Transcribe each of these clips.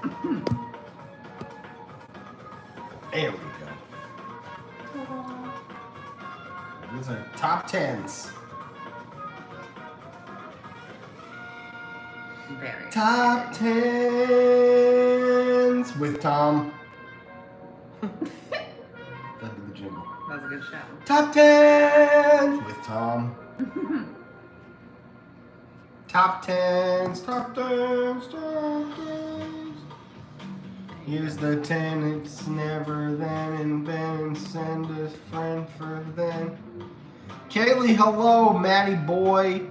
There we go. These are top 10s. Very Top 10s with Tom. That'd be the jingle. That was a good show. Top 10s with Tom. Top 10s, top 10s, top 10s. Here's the 10, it's never then and then. Send a friend for then. Kaylee, hello. Maddie boy.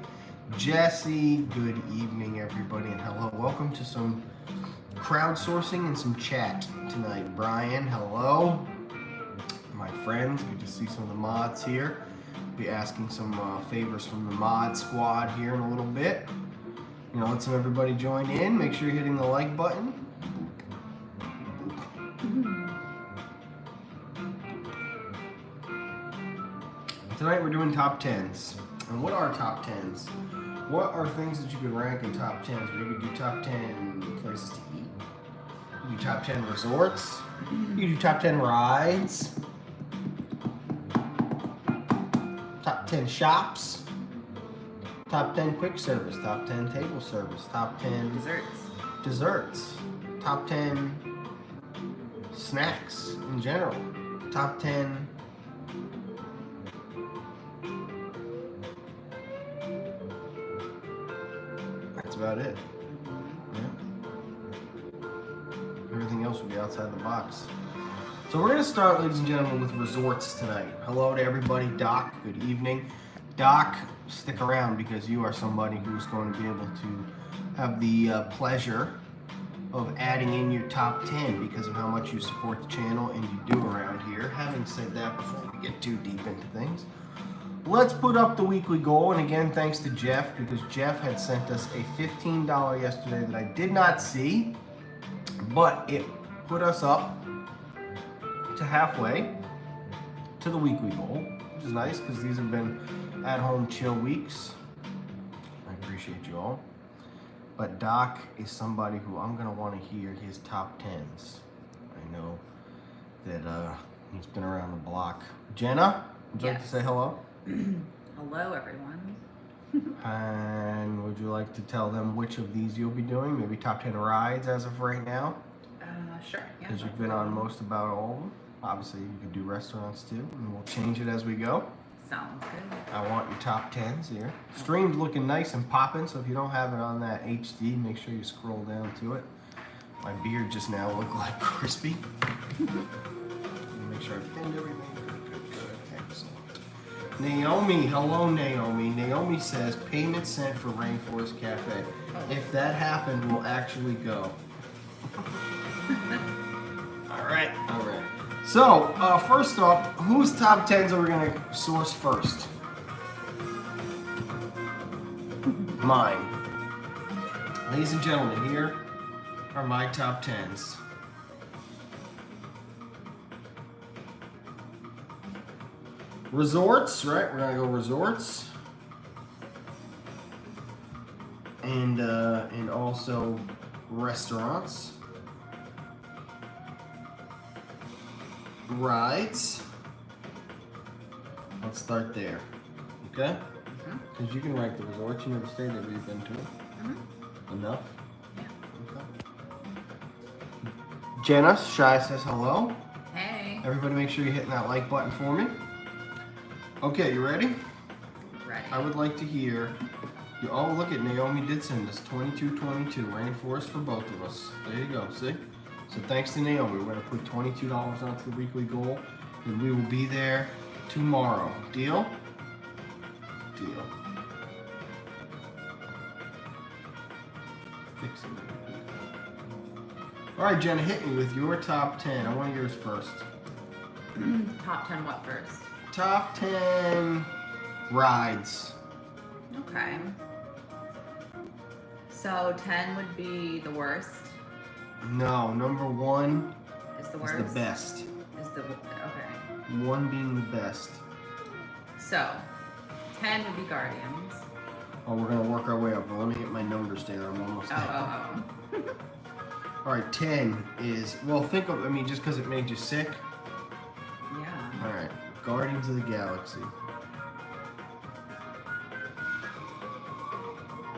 Jesse, good evening, everybody, and hello. Welcome to some crowdsourcing and some chat tonight. Brian, hello. My friends, good to see some of the mods here. Be asking some favors from the mod squad here in a little bit. You know, let some everybody join in. Make sure you're hitting the like button. Tonight we're doing top 10s. And what are top 10s? What are things that you could rank in top 10s? We could do top 10 places to eat. You do top 10 resorts. You do top 10 rides. Top 10 shops. Top 10 quick service. Top 10 table service. Top 10 desserts. Top 10 snacks in general. Top 10 that's about it. Yeah. Everything else will be outside the box. So we're going to start, ladies and gentlemen, with resorts tonight. Hello to everybody. Doc, good evening. Doc, stick around because you are somebody who's going to be able to have the pleasure of adding in your top 10 because of how much you support the channel and you do around here. Having said that, before we get too deep into things, let's put up the weekly goal. And again, thanks to Jeff, because Jeff had sent us a $15 yesterday that I did not see, but it put us up to halfway to the weekly goal, which is nice because these have been at-home chill weeks. I appreciate you all. But Doc is somebody who I'm going to want to hear his top 10s. I know that he's been around the block. Jenna, would you like to say hello? Hello, everyone. And would you like to tell them which of these you'll be doing? Maybe top 10 rides as of right now? Sure. Because you've been on most about all of them. Obviously, you could do restaurants too, and we'll change it as we go. Sounds good. I want your top 10s here. Stream's looking nice and popping, so if you don't have it on that HD, make sure you scroll down to it. My beard just now looked like crispy. Make sure I pinned everything. Good. Excellent. Naomi, hello Naomi. Naomi says, payment sent for Rainforest Cafe. Oh. If that happened, we'll actually go. All right. So, first off, whose top 10s are we going to source first? Mine. Ladies and gentlemen, here are my top 10s. Resorts, right? We're going to go resorts. And also restaurants. Rides. Let's start there. Okay? Because you can rank the resorts. You never stayed there, but you've been to it. Enough? Yeah. Okay. Jenna, Shy says hello. Hey. Everybody make sure you're hitting that like button for me. Okay, you ready? Ready. I would like to hear you. Oh, look at Naomi did send us 2222 Rainforest for both of us. There you go, see? So thanks to Naomi, we're going to put $22 onto the weekly goal, and we will be there tomorrow. Deal? Deal. Fix it. All right, Jenna, hit me with your top 10. I want yours first. Top 10 what first? Top 10 rides. Okay. So 10 would be the worst. No, number 1 Is the is worst? the best. Okay. 1 being the best. So 10 would be Guardians. Oh, we're gonna work our way up. Well, let me get my numbers down. I'm almost there. Oh. All right, 10 is, well, think of, I mean, just because it made you sick. Yeah. All right, Guardians of the Galaxy.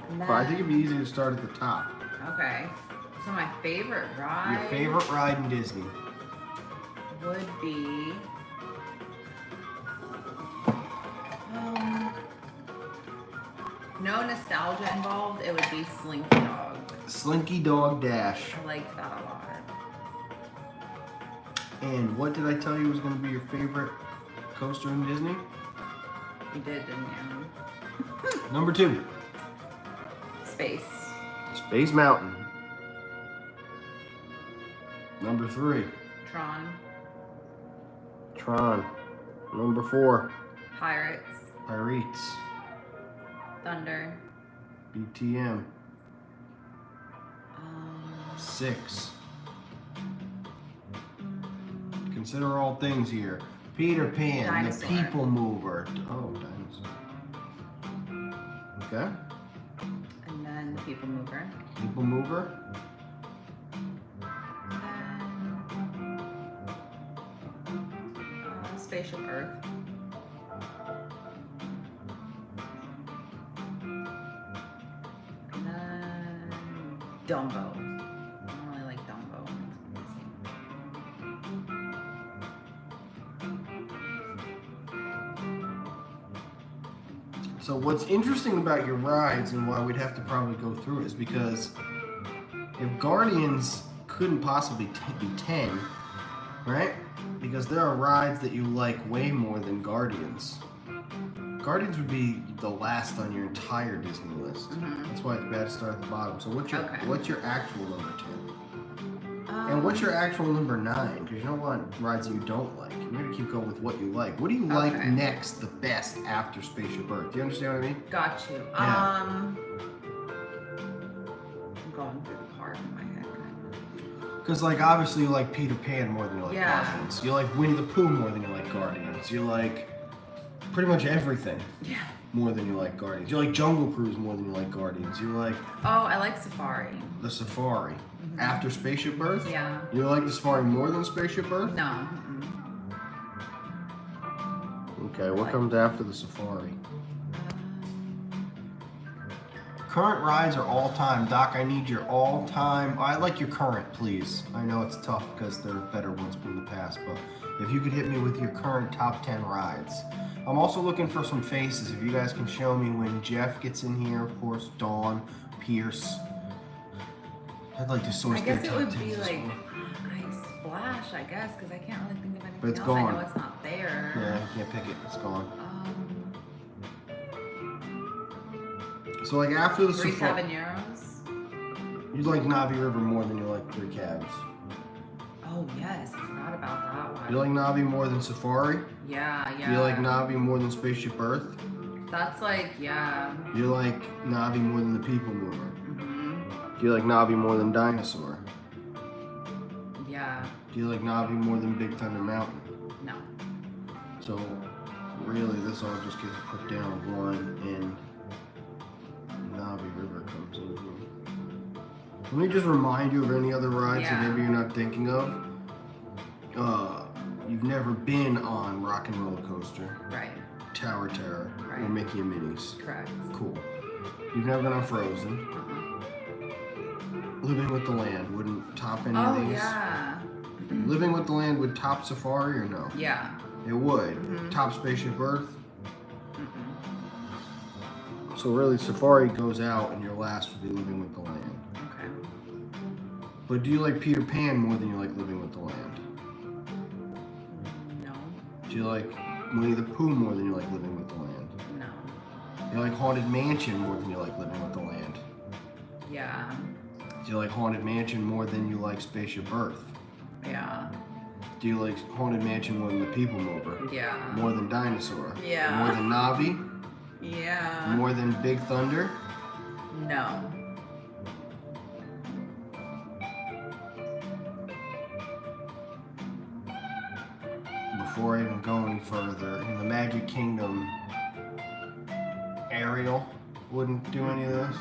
And But I think then- it'd be easier to start at the top. Okay. So my favorite ride. Your favorite ride in Disney. Would be. No nostalgia involved. It would be Slinky Dog. Slinky Dog Dash. I liked that a lot. And what did I tell you was going to be your favorite coaster in Disney? You did, didn't you? Number 2. Space. Space Mountain. Number 3. Tron. Tron. Number 4. Pirates. Pirates. Thunder. BTM. Um, 6. Consider all things here. Peter Pan, Dinosaur. the People Mover. Oh, dinosaur. Okay. and then the People Mover. People Mover. Then Spaceship Earth. And then Dumbo. I don't really like Dumbo. So what's interesting about your rides and why we'd have to probably go through it is because if Guardians couldn't possibly be 10, right? Because there are rides that you like way more than Guardians. Guardians would be the last on your entire Disney list. Mhm. That's why it's bad to start at the bottom. So Okay. what's your actual number 10? And what's your actual number 9? Because you don't want rides that you don't like. You're going to keep going with what you like. What do you like Okay. next, the best, after Spaceship Earth? Do you understand what I mean? Got you. Yeah. I'm going through the part in my head kind Because, like, obviously you like Peter Pan more than you like Yeah. Guardians. You like Winnie the Pooh more than you like Guardians. You like pretty much everything of. Yeah. more than you like Guardians. You like Jungle Cruise more than you like Guardians. You like Oh, I like Safari. the Safari. Mhm. After Spaceship Earth? Yeah. You like the Safari more than Spaceship Earth? No. Mm-mm. Okay, what Like- comes after the Safari? Uh, Current rides are all time. Doc, I need your all time. I like your current, please. I know it's tough because there are better ones from the past, but if you could hit me with your current top 10 rides. I'm also looking for some faces. If you guys can show me when Jeff gets in here, of course, Dawn, Pierce. I'd like to source I their guess it top would 10s be as like well. Ice Splash, I guess, because I can't really think of anything But it's else. I gone. know it's not there. Yeah, you can't pick it. It's gone. Um, So, like, after the Three Safari, Habaneros. you like Navi River more than you like Three Cabs. Oh yes, I forgot about that one. You like Navi more than Safari? Yeah, yeah. Do you like Navi more than Spaceship Earth? That's like, yeah. Do you like Navi more than the People Mover? Hmm. Do you like Navi more than Dinosaur? Yeah. Do you like Navi more than Big Thunder Mountain? No. So, really, this all just gets put down one, and Navi River comes in here. Let me just remind you of any other rides that Yeah. maybe you're not thinking of. You've never been on Rock and Roller Coaster, Right. Tower Terror, or Right. Mickey and Minnie's. Correct. Cool. You've never been on Frozen. Uh-uh. Living with the Land wouldn't top any Oh of these. yeah. Living with the Land would top Safari or no? Yeah. It would. Mhm. Top Spaceship Earth. Mm-mm. So really, Safari goes out, and your last would be Living with the Land. Okay. But do you like Peter Pan more than you like Living with the Land? No. Do you like Winnie the Pooh more than you like Living with the Land? No. Do you like Haunted Mansion more than you like Living with the Land? Yeah. Do you like Haunted Mansion more than you like Spaceship Earth? Yeah. Do you like Haunted Mansion more than the People Mover? Yeah. More than Dinosaur? Yeah. More than Navi? Yeah. More than Big Thunder? No. Before I even go any further, in the Magic Kingdom, Ariel wouldn't do any of this.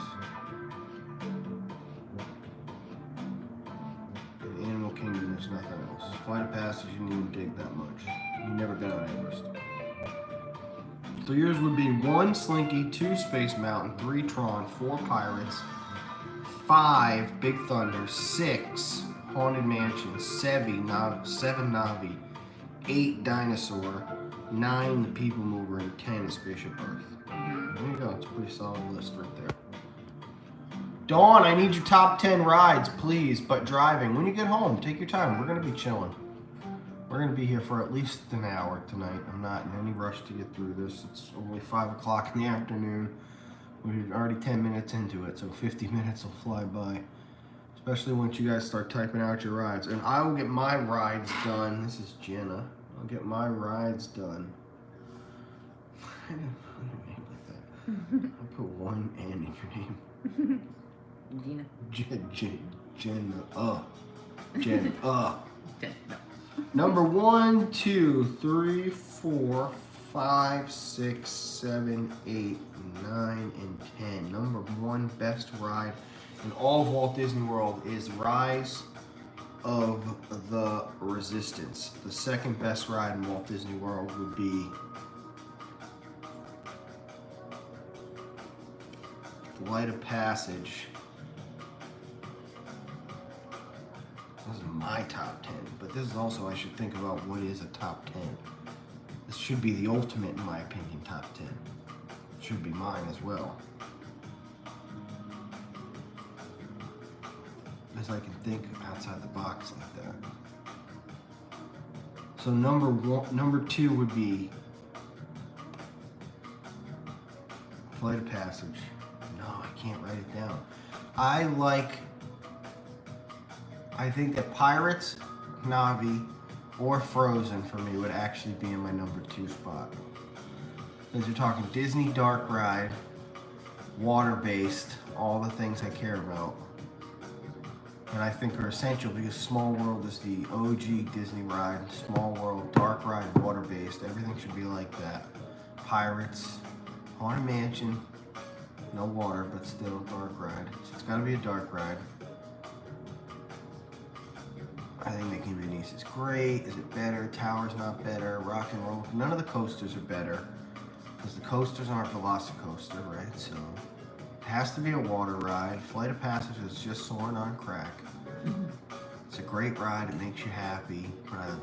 Animal Kingdom, there's nothing else. Flight of Passage, you didn't even dig that much. You never been on Everest. So yours would be 1 Slinky, 2 Space Mountain, 3 Tron, 4 Pirates, 5 Big Thunder, 6 Haunted Mansion, 7 Navi, 8 Dinosaur, 9 The People Mover, and 10 Spaceship Earth. There you go. It's a pretty solid list right there. Dawn, I need your top 10 rides, please, but driving. When you get home, take your time. We're going to be chilling. We're going to be here for at least an hour tonight. I'm not in any rush to get through this. It's only 5 o'clock in the afternoon. We're already 10 minutes into it, so 50 minutes will fly by. Especially once you guys start typing out your rides. And I will get my rides done. This is Jenna. I'll get my rides done. I didn't name like that. I put one N in your name. Jenna. Jenna. Number 1, 2, 3, 4, 5, 6, 7, 8, 9, and 10. Number 1 best ride in all of Walt Disney World is Rise of the Resistance. The second best ride in Walt Disney World would be Flight of Passage. This is my top 10, but this is also, I should think about what is a top 10. This should be the ultimate, in my opinion, top 10. It should be mine as well. Because I can think outside the box like that. So number 2 would be Flight of Passage. No, I can't write it down. I think that Pirates, Navi, or Frozen for me would actually be in my number 2 spot. Because you're talking Disney dark ride, water-based, all the things I care about. And I think are essential because Small World is the OG Disney ride. Small World, dark ride, water-based. Everything should be like that. Pirates, Haunted Mansion, no water, but still dark ride. So it's got to be a dark ride. I think Mickey and Minnie's is great. Is it better? Tower's not better. Rock and Roll. None of the coasters are better because the coasters aren't Velocicoaster, right? So it has to be a water ride. Flight of Passage is just soaring on crack. It's a great ride. It makes you happy. But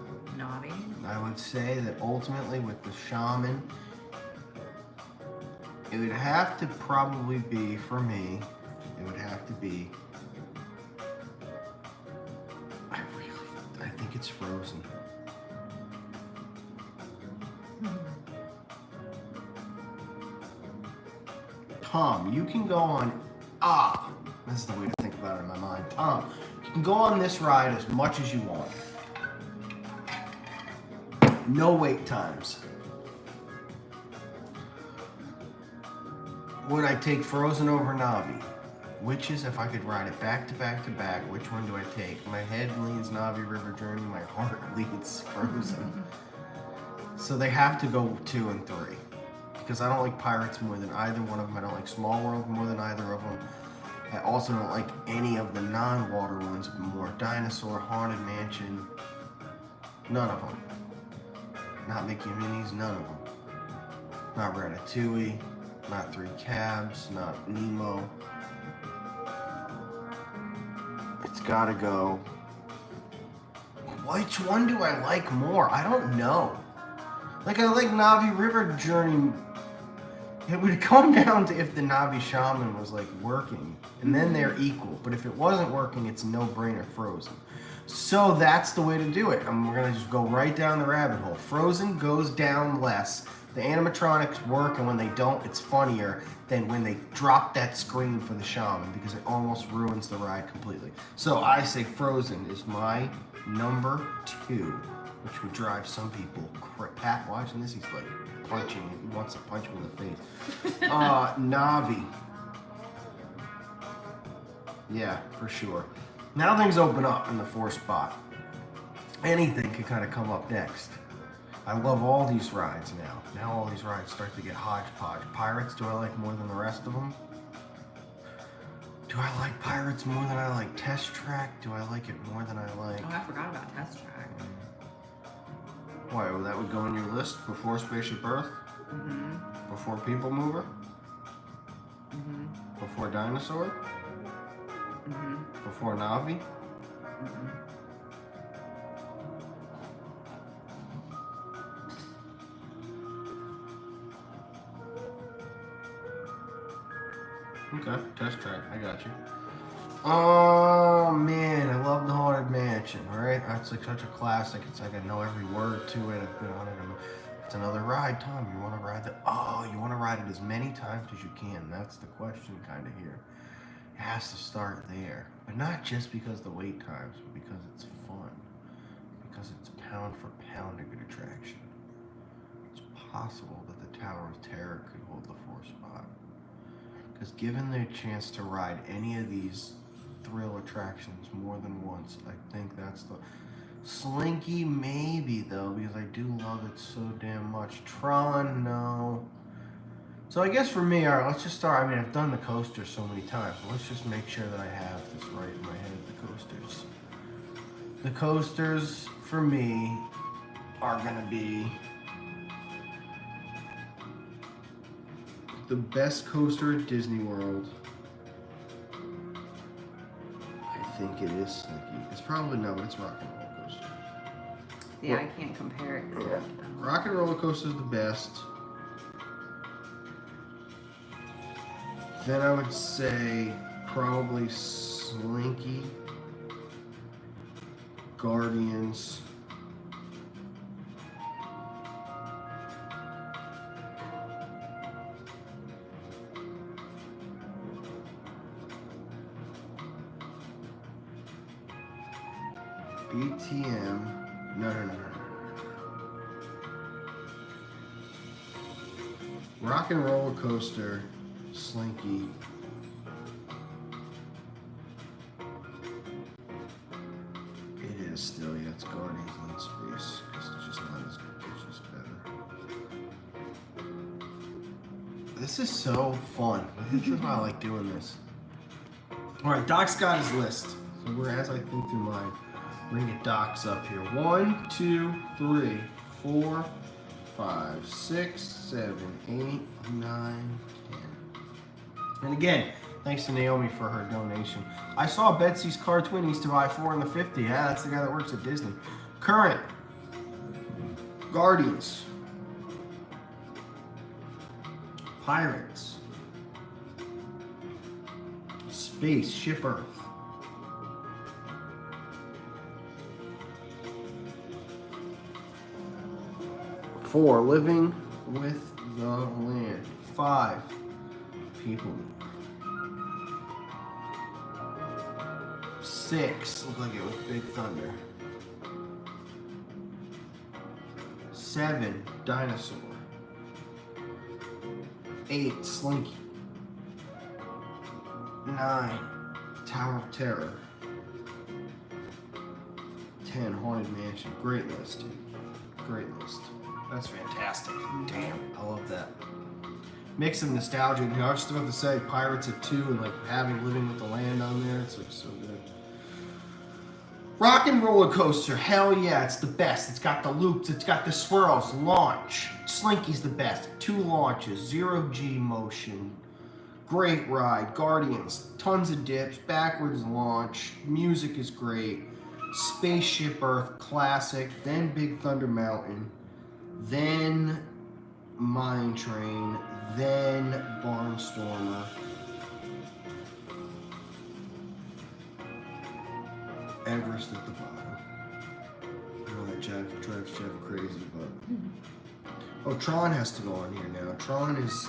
I would say that ultimately with the Shaman, it would have to probably be, for me, it would have to be, I think it's Frozen. Tom, you can go on, this is the way to think about it in my mind. Tom, you can go on this ride as much as you want. No wait times. Would I take Frozen over Navi? Which is, if I could ride it back to back to back, which one do I take? My head leans Navi River Journey, my heart leans Frozen. So they have to go 2 and 3. Because I don't like Pirates more than either one of them. I don't like Small World more than either of them. I also don't like any of the non-water ones more. Dinosaur, Haunted Mansion, none of them. Not Mickey and Minnie's, none of them. Not Ratatouille, not 3 Cabs, not Nemo. It's gotta go. Which one do I like more? I don't know. Like, I like Navi River Journey. It would come down to if the Navi Shaman was like working, and then they're equal. But if it wasn't working, it's a no-brainer Frozen. So that's the way to do it. And we're gonna just go right down the rabbit hole. Frozen goes down less. The animatronics work, and when they don't, it's funnier than when they drop that screen for the Shaman because it almost ruins the ride completely. So I say Frozen is my number 2, which would drive some people. Pat watching this, he's like punching me. He wants to punch me in the face. Navi. Yeah, for sure. Now things open up in the 4th spot. Anything could kind of come up next. I love all these rides now. Now all these rides start to get hodgepodge. Pirates, do I like more than the rest of them? Do I like Pirates more than I like Test Track? Do I like it more than I like... Oh, I forgot about Test Track. Why, well, that would go on your list before Spaceship Earth? Mm-hmm. Before People Mover? Mm-hmm. Before Dinosaur? Mm-hmm. Before Navi? Mm-hmm. Okay, Test Track, I got you. Oh man, I love the Haunted Mansion, right? That's like such a classic. It's like I know every word to it. I've been on it. It's another ride, Tom. You want to ride that? Oh, you want to ride it as many times as you can. That's the question kind of here. It has to start there. But not just because of the wait times, but because it's fun. Because it's pound for pound a good attraction. It's possible that the Tower of Terror could hold the fourth spot. Because given the chance to ride any of these thrill attractions more than once, I think that's the... Slinky, maybe, though, because I do love it so damn much. Tron, no. So I guess for me, all right, let's just start. I mean, I've done the coasters so many times. So let's just make sure that I have this right in my head, the coasters. The coasters, for me, are going to be... the best coaster at Disney World. I think it is Slinky. It's probably no, but it's Rock and Roller Coaster. Yeah, I can't compare it. Rock and Roller Coaster is the best. Then I would say probably Slinky, Guardians. BTM. No. Rock and Roller Coaster, Slinky. It is still, yeah, it's Guardians in Space, because it's just not as good, it's just better. This is so fun. This is why I like doing this. Alright, Doc's got his list. So as I think through mine, we're gonna get Doc's up here. 1, 2, 3, 4, 5, 6, 7, 8, 9, 10. And again, thanks to Naomi for her donation. I saw Betsy's Car Twinnies to buy 4 in the 50. Yeah, that's the guy that works at Disney. Current. Guardians. Pirates. Spaceship Earth. Four, Living with the Land. 5, People Mover. 6, looked like it was Big Thunder. 7, Dinosaur. 8, Slinky. 9, Tower of Terror. 10, Haunted Mansion. Great list, dude. Great list. That's fantastic. Damn, I love that. Mix of nostalgia. You know, I was just about to say Pirates at 2 and like having Living with the Land on there. It's like so good. Rock and Roller Coaster. Hell yeah, it's the best. It's got the loops. It's got the swirls. Launch. Slinky's the best. 2 launches. 0G motion. Great ride. Guardians. Tons of dips. Backwards launch. Music is great. Spaceship Earth. Classic. Then Big Thunder Mountain. Then Mine Train, then Barnstormer, Everest at the bottom. I know that drives Jeff crazy, but... Oh, Tron has to go on here now. Tron is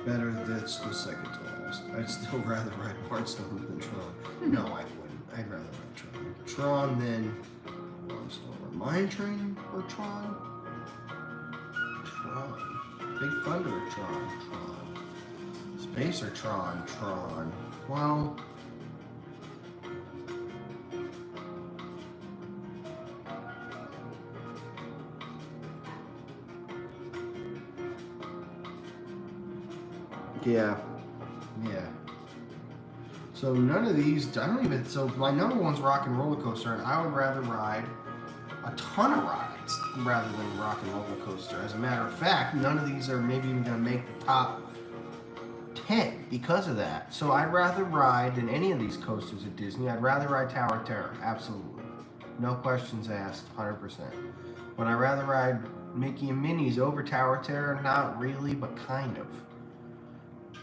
better, that's the second to last. I'd still rather ride Barnstormer than Tron. No, I wouldn't. I'd rather ride Tron. Tron, then Barnstormer. Mine Train or Tron? Tron. Big Thunder or Tron? Tron. Space or Tron? Tron. Well... Yeah. So none of these, I don't even, so my number one's Rock and Roller Coaster, and I would rather ride a ton of rides rather than Rock and Roller Coaster. As a matter of fact, none of these are maybe even going to make the top 10 because of that. So I'd rather ride than any of these coasters at Disney. I'd rather ride Tower of Terror, absolutely. No questions asked, 100%. Would I rather ride Mickey and Minnie's over Tower of Terror? Not really, but kind of.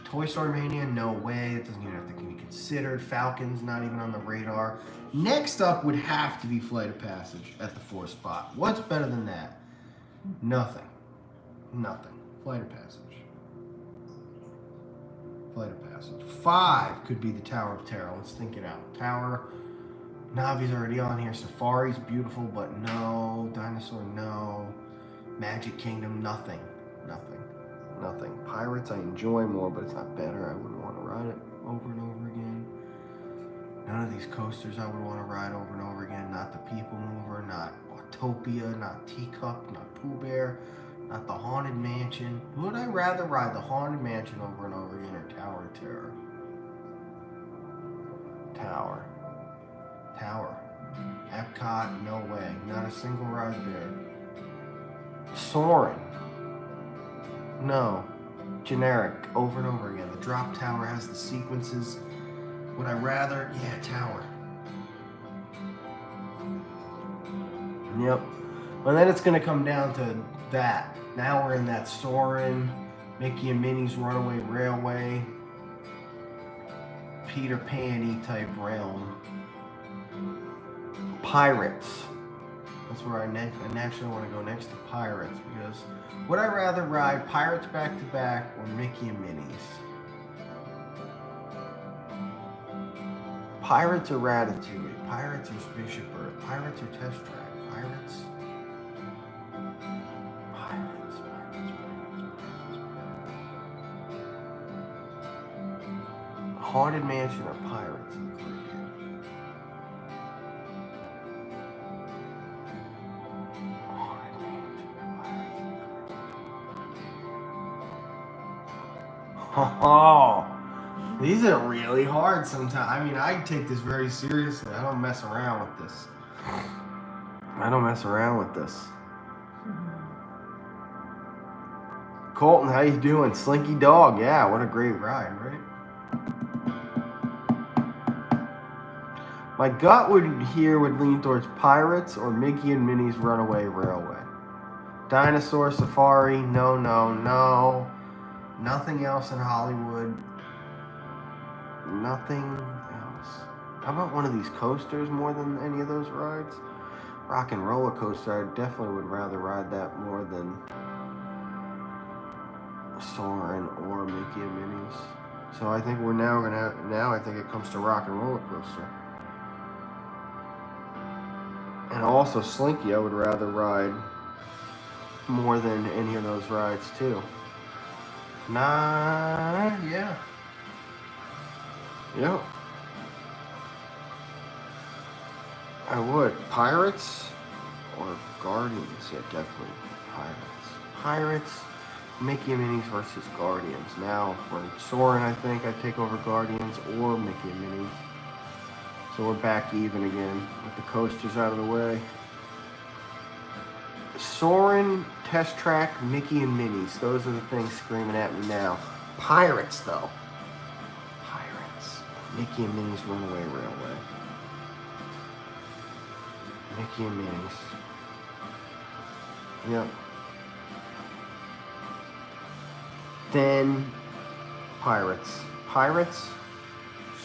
Toy Story Mania, no way. It doesn't even have to be considered. Falcon's not even on the radar. Next up would have to be Flight of Passage at the 4th spot. What's better than that? Nothing. Nothing. Flight of Passage. Flight of Passage. 5 could be the Tower of Terror. Let's think it out. Tower. Navi's already on here. Safari's beautiful, but no. Dinosaur, no. Magic Kingdom, nothing. Nothing. Nothing. Pirates I enjoy more, but it's not better. I wouldn't want to ride it over and over again. None of these coasters I would want to ride over and over again. Not the People Mover, not Autopia, not Teacup, not Pooh Bear, not the Haunted Mansion. Would I rather ride the Haunted Mansion over and over again or Tower of Terror? Tower. Tower. Epcot, no way. Not a single ride there. Soarin'. No. Generic. Over and over again. The Drop Tower has the sequences. Would I rather? Yeah, Tower. Yep. Well, then it's going to come down to that. Now we're in that Soarin', Mickey and Minnie's Runaway Railway, Peter Pan-y type realm. Pirates. That's where I naturally want to go next to Pirates, because would I rather ride Pirates back to back or Mickey and Minnie's? Pirates or Ratatouille? Pirates or Spaceship Earth? Pirates or Test Track? Pirates? Pirates. Haunted Mansion or Pirates? Oh, these are really hard sometimes. I mean, I take this very seriously. I don't mess around with this. Colton, how you doing? Slinky Dog. Yeah, what a great ride, right? My gut would lean towards Pirates or Mickey and Minnie's Runaway Railway. Dinosaur Safari, no. Nothing else in Hollywood. Nothing else. How about one of these coasters more than any of those rides? Rock and Roller Coaster, I definitely would rather ride that more than Soarin' or Mickey and Minnie's. So I think we're now I think it comes to Rock and Roller Coaster. And also Slinky I would rather ride more than any of those rides too. Yeah. Yep. I would. Pirates or Guardians? Yeah, definitely Pirates. Mickey and Minnie's versus Guardians. Now, for Soarin', I think I'd take over Guardians or Mickey and Minnie's. So we're back even again with the coasters out of the way. Soarin', Test Track, Mickey and Minnie's. Those are the things screaming at me now. Pirates, though. Pirates. Mickey and Minnie's Runaway Railway. Mickey and Minnie's. Yep. Then Pirates.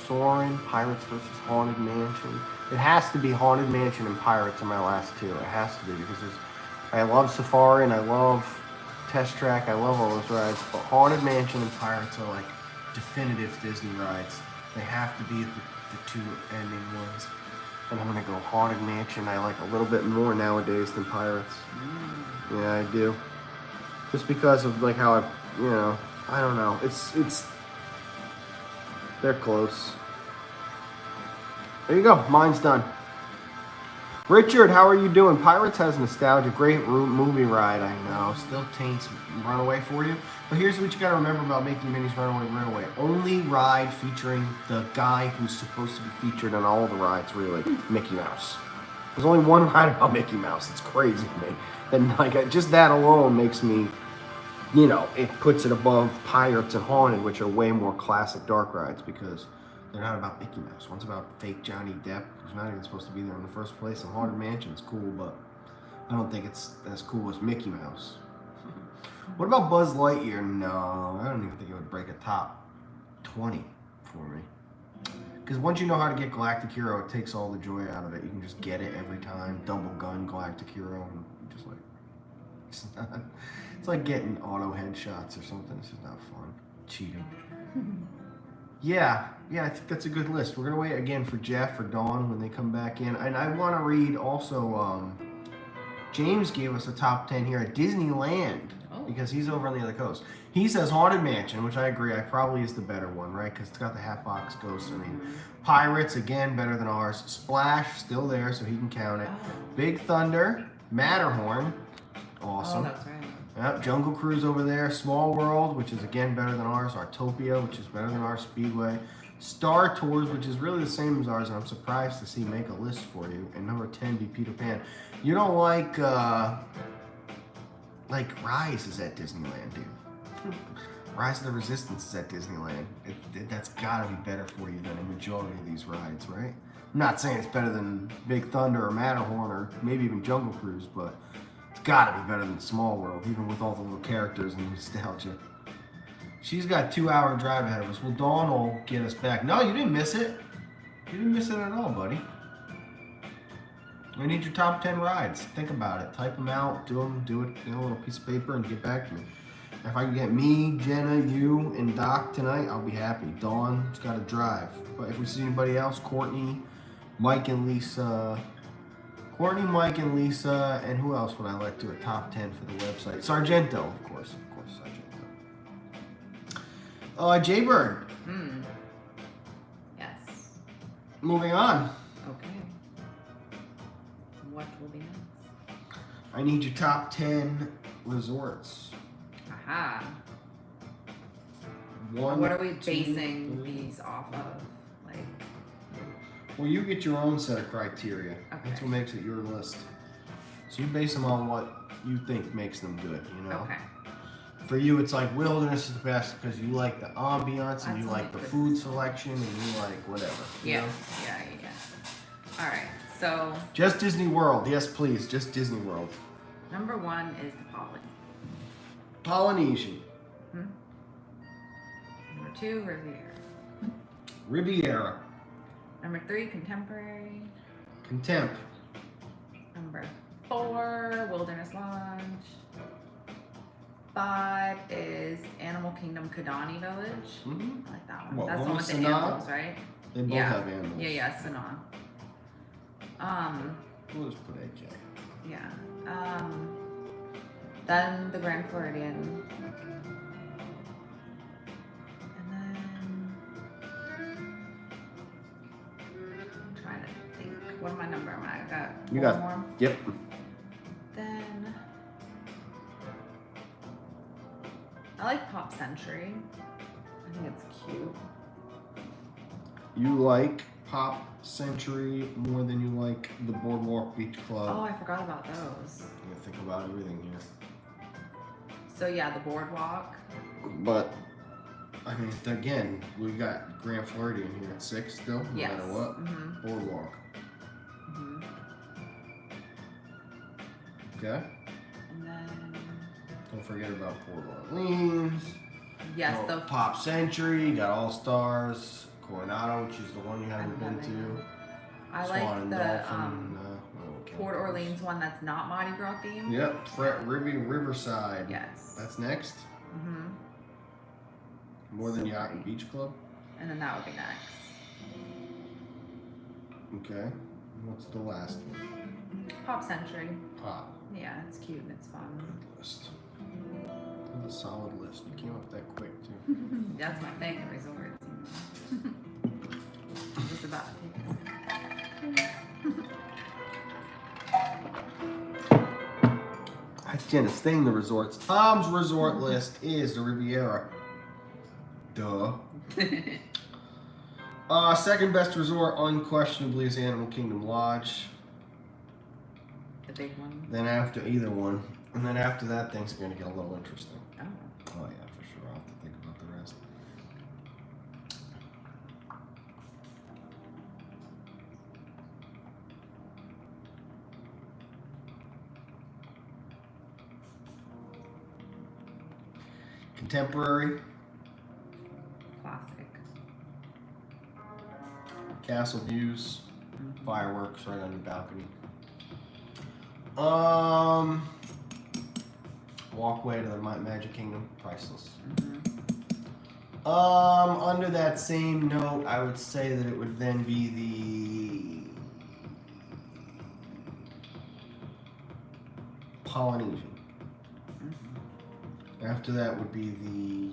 Soarin', Pirates versus Haunted Mansion. It has to be Haunted Mansion and Pirates are my last two. It has to be because I love Safari and I love Test Track. I love all those rides. But Haunted Mansion and Pirates are like definitive Disney rides. They have to be the two ending ones. And I'm going to go Haunted Mansion. I like a little bit more nowadays than Pirates. Yeah, I do. Just because of like how I don't know. It's they're close. There you go. Mine's done. Richard, how are you doing? Pirates has nostalgia. Great movie ride, I know. Still taints Runaway for you. But here's what you got to remember about Mickey and Minnie's Runaway. Only ride featuring the guy who's supposed to be featured on all the rides, really. Mickey Mouse. There's only one ride about Mickey Mouse. It's crazy to me. And like just that alone makes me, you know, it puts it above Pirates and Haunted, which are way more classic dark rides because they're not about Mickey Mouse. One's about fake Johnny Depp, who's not even supposed to be there in the first place. And Haunted Mansion's cool, but I don't think it's as cool as Mickey Mouse. What about Buzz Lightyear? No, I don't even think it would break a top 20 for me. Because once you know how to get Galactic Hero, it takes all the joy out of it. You can just get it every time. Double gun Galactic Hero, and just like it's like getting auto headshots or something. This is not fun. Cheating. Yeah, I think that's a good list. We're gonna wait again for Jeff or Dawn when they come back in, and I want to read also. James gave us a top 10 here at Disneyland because he's over on the other coast. He says Haunted Mansion, which I agree. I probably is the better one, right? Because it's got the Hatbox Ghost. I mean, Pirates again better than ours. Splash still there, so he can count it. Big Thunder, Matterhorn, awesome. Oh, that's right. Yep, Jungle Cruise over there. Small World, which is again better than ours. Artopia, which is better than our Speedway. Star Tours, which is really the same as ours, and I'm surprised to see make a list for you. And number 10 be Peter Pan. You don't like Rise is at Disneyland, dude. Rise of the Resistance is at Disneyland. That's gotta be better for you than a majority of these rides, right? I'm not saying it's better than Big Thunder or Matterhorn or maybe even Jungle Cruise, but it's gotta be better than Small World, even with all the little characters and nostalgia. She's got a 2-hour drive ahead of us. Well, Dawn will get us back. No, you didn't miss it. You didn't miss it at all, buddy. I need your top 10 rides. Think about it. Type them out. Do it in a little piece of paper and get back to me. If I can get me, Jenna, you, and Doc tonight, I'll be happy. Dawn's got to drive. But if we see anybody else, Courtney, Mike, and Lisa. Courtney, Mike, and Lisa, and who else would I like to do a top 10 for the website? Sargento, of course, Sargento. Jaybird. Yes. Moving on. Okay. What will be next? I need your top 10 resorts. Aha. What are we basing these off of? Like. Well, you get your own set of criteria. Okay. That's what makes it your list. So you base them on what you think makes them good, you know? Okay. For you, it's like Wilderness is the best because you like the ambiance and you like the food selection and you like whatever. Yeah. All right. So. Just Disney World. Yes, please. Just Disney World. Number 1 is the Polynesian. Number 2, Riviera. Riviera. Number 3, Contemporary. Contempt. Number 4, Wilderness Lodge. 5 is Animal Kingdom Kidani Village. I like that one. What, that's the one with the Sanaa? animals, right? They both have animals. Yeah, Sanaa. We'll just put AK. Yeah. Then the Grand Floridian. And then I'm trying to think. What am I number? I got You four got more. Yep. Then I like Pop Century. I think it's cute. You like Pop Century more than you like the Boardwalk Beach Club. Oh, I forgot about those. You gotta think about everything here. So yeah, the Boardwalk. But I mean, again, we got Grand Floridian here at 6 still, no Yes. matter what. Boardwalk. Okay. And then Don't forget about Port Orleans. yes, Oh, the Pop Century. You got All Stars. Coronado, which is the one you haven't been to. I Swan like and the Dolphin, Port Orleans one that's not Mardi Gras themed. Yep, Riverside. Yes. That's next. More than Yacht and Beach Club. And then that would be next. Okay. What's the last one? Pop Century. Pop. Yeah, it's cute and it's fun. Good list. That's a solid list. You came up that quick too. That's my favorite resort. I'm just about to take it. Again, staying the resorts. Tom's resort list is the Riviera. Duh. Second best resort, unquestionably, is Animal Kingdom Lodge. The big one. Then after either one, and then after that, things are going to get a little interesting. Oh. Oh yeah, for sure. I'll have to think about the rest. Contemporary. Classic. Castle views. Fireworks right on your balcony. Walkway to the Magic Kingdom. Priceless. Under that same note, I would say that it would then be the Polynesian. After that would be the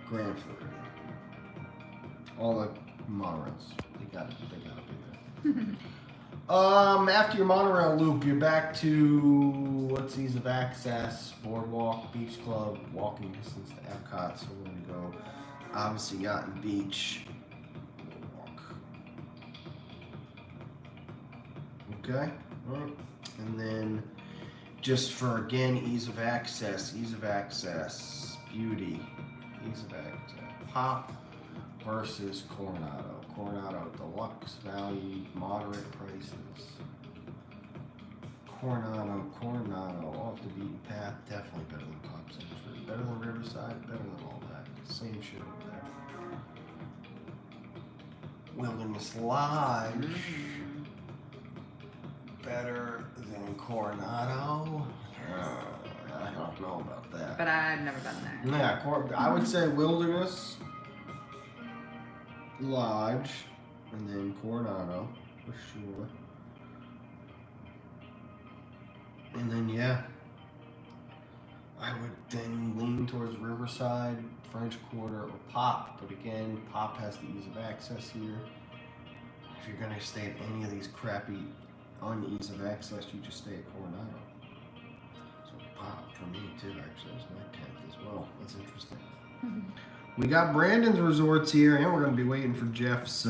Grand Floridian. All the monorails. They gotta be there. After your monorail loop, you're back to what's ease of access, boardwalk, beach club, walking distance to Epcot. So we're gonna go obviously yacht and beach. Walk. Okay. All right. And then just for again ease of access, beauty, ease of access, Pop versus Coronado. Coronado deluxe value, moderate prices. Coronado, off the beaten path, definitely better than Pop Century, better than Riverside, better than all that. Same shit over there. Wilderness Lodge. Better than Coronado? I don't know about that. But I've never been there. Yeah, I would say Wilderness Lodge and then Coronado for sure. And then I would then lean towards Riverside, French Quarter, or Pop. But again, Pop has the ease of access here. If you're gonna stay at any of these crappy unease of access, you just stay at Coronado. So Pop for me too, actually. That's my 10th as well. That's interesting. We got Brandon's resorts here, and we're going to be waiting for Jeff's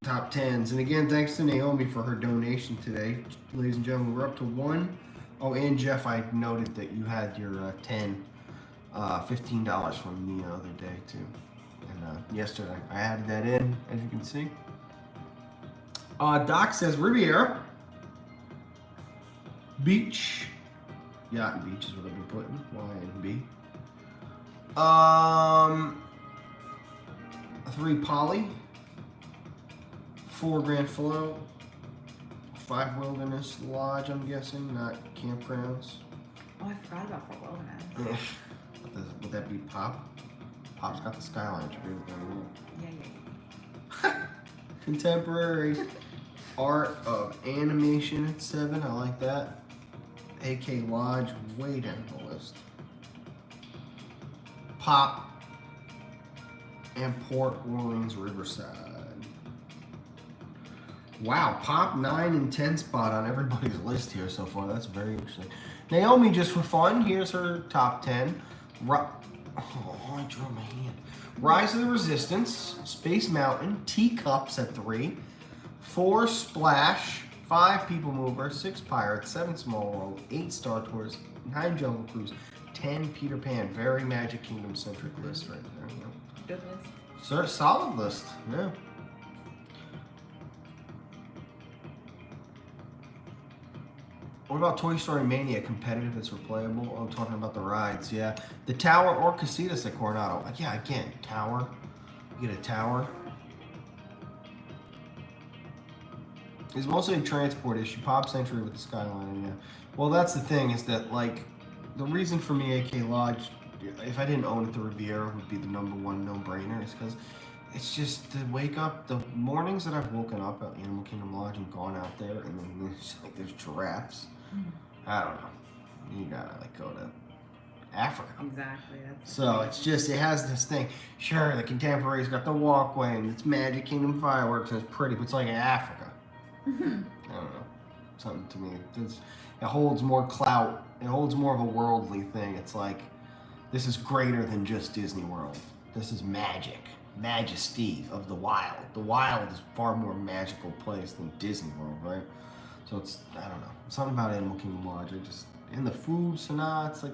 top 10s. And again, thanks to Naomi for her donation today. Ladies and gentlemen, we're up to 1. Oh, and Jeff, I noted that you had your $15 from the other day too. And yesterday, I added that in, as you can see. Doc says Riviera, Beach, Yacht and Beach is what I've been putting, Y and B. 3 Poly, 4 Grand Flow, 5 Wilderness Lodge, I'm guessing, not campgrounds. Oh, I forgot about Fort Wilderness. Would that be Pop? Pop's got the skyline. Yeah. Contemporary Art of Animation at 7. I like that. AK Lodge, way down the list. Pop and Port Orleans Riverside. Wow, Pop 9 and 10 spot on everybody's list here so far. That's very interesting. Naomi, just for fun, here's her top 10. I drew my hand. Rise of the Resistance, Space Mountain, Teacups at 3, 4 Splash, 5 People Mover, 6 Pirates, 7 Small World, 8 Star Tours, 9 Jungle Cruise, 10 Peter Pan. Very Magic Kingdom centric list right there. Good list. Sir, solid list. Yeah. What about Toy Story Mania? Competitive, it's replayable. I'm talking about the rides. Yeah, the Tower or Casitas at Coronado. Yeah, again, Tower. You get a tower. It's mostly a transport issue. Pop Century with the Skyline. Yeah. Well, that's the thing is that like the reason for me AK Lodge, if I didn't own it, the Riviera would be the #1 no-brainer. Is because it's just to wake up the mornings that I've woken up at Animal Kingdom Lodge and gone out there, and then there's giraffes. I don't know. You gotta like go to Africa. Exactly. That's So it's just, it has this thing. Sure, the Contemporary's got the walkway and it's Magic Kingdom fireworks and it's pretty, but it's like Africa. I don't know. Something to me. It holds more clout. It holds more of a worldly thing. It's like, this is greater than just Disney World. This is magic. Majesty of the wild. The wild is a far more magical place than Disney World, right? So it's, I don't know. Something about Animal Kingdom Lodge. And the food, Sanaa, it's like,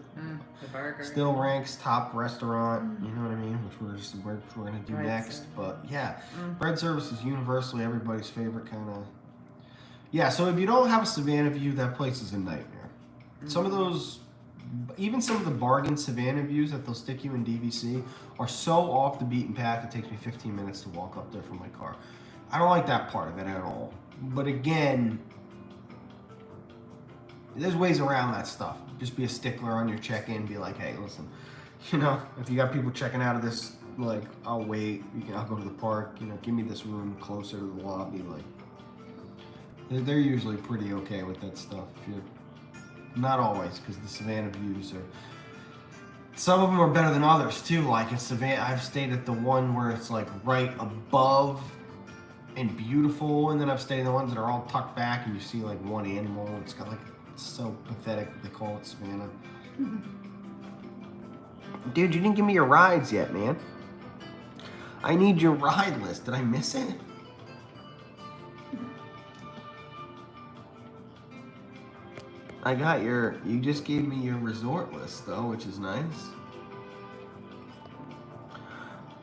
the burger. still ranks top restaurant, you know what I mean? Which we're gonna do Bread next. service. But yeah, bread service is universally everybody's favorite kind of. Yeah, so if you don't have a Savannah view, that place is a nightmare. Some of those, even some of the bargain Savannah views that they'll stick you in DVC are so off the beaten path. It takes me 15 minutes to walk up there from my car. I don't like that part of it at all. But again, there's ways around that stuff. Just be a stickler on your check-in. Be like, hey, listen, you know, if you got people checking out of this, like, I'll wait. I'll go to the park. You know, give me this room closer to the lobby. Like, they're usually pretty okay with that stuff. If you're not always, because the Savannah views are. Some of them are better than others too. Like in Savannah, I've stayed at the one where it's like right above and beautiful, and then I've stayed in the ones that are all tucked back, and you see like one animal. It's got like. So pathetic they call it Savannah. Dude, you didn't give me your rides yet, man. I need your ride list. Did I miss it? I got you just gave me your resort list though, which is nice.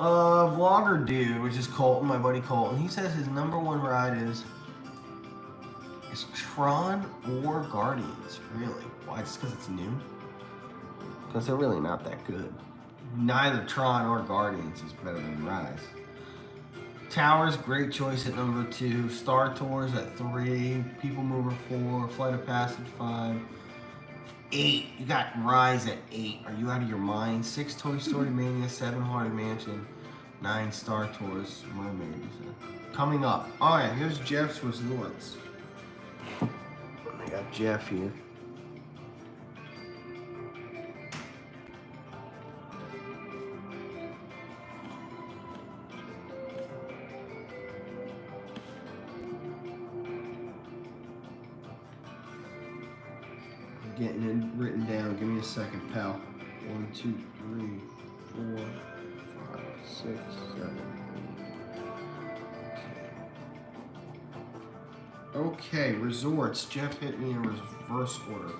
Vlogger dude, which is Colton, my buddy Colton, he says his #1 ride is Tron or Guardians, really? Why? Just because it's new? Because they're really not that good. Neither Tron or Guardians is better than Rise. Towers, great choice at #2. Star Tours at 3. People Mover 4. Flight of Passage 5. 8. You got Rise at 8. Are you out of your mind? 6. Toy Story Mania. 7. Haunted Mansion. 9. Star Tours. Mermaid. Coming up. Oh yeah, here's Jeff's Resorts. I got Jeff here. Getting it written down. Give me a second, pal. 1, 2, 3, 4, 5, 6, 7, 8. Okay, resorts. Jeff hit me in reverse order.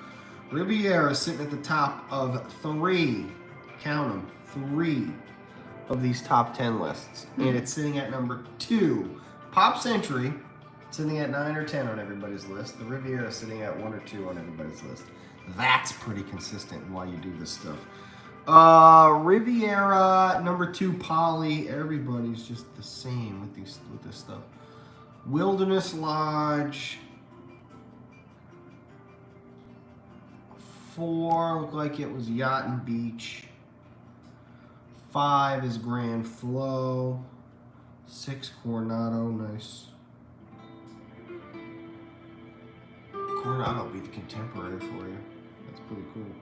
Riviera is sitting at the top of 3. Count them. 3 of these top 10 lists. And it's sitting at #2. Pop Century sitting at 9 or 10 on everybody's list. The Riviera is sitting at 1 or 2 on everybody's list. That's pretty consistent while you do this stuff. Riviera, #2, Poly. Everybody's just the same with this stuff. Wilderness Lodge. 4 looked like it was Yacht and Beach. 5 is Grand Flow. 6 Coronado, nice. Coronado beat the Contemporary for you. That's pretty cool.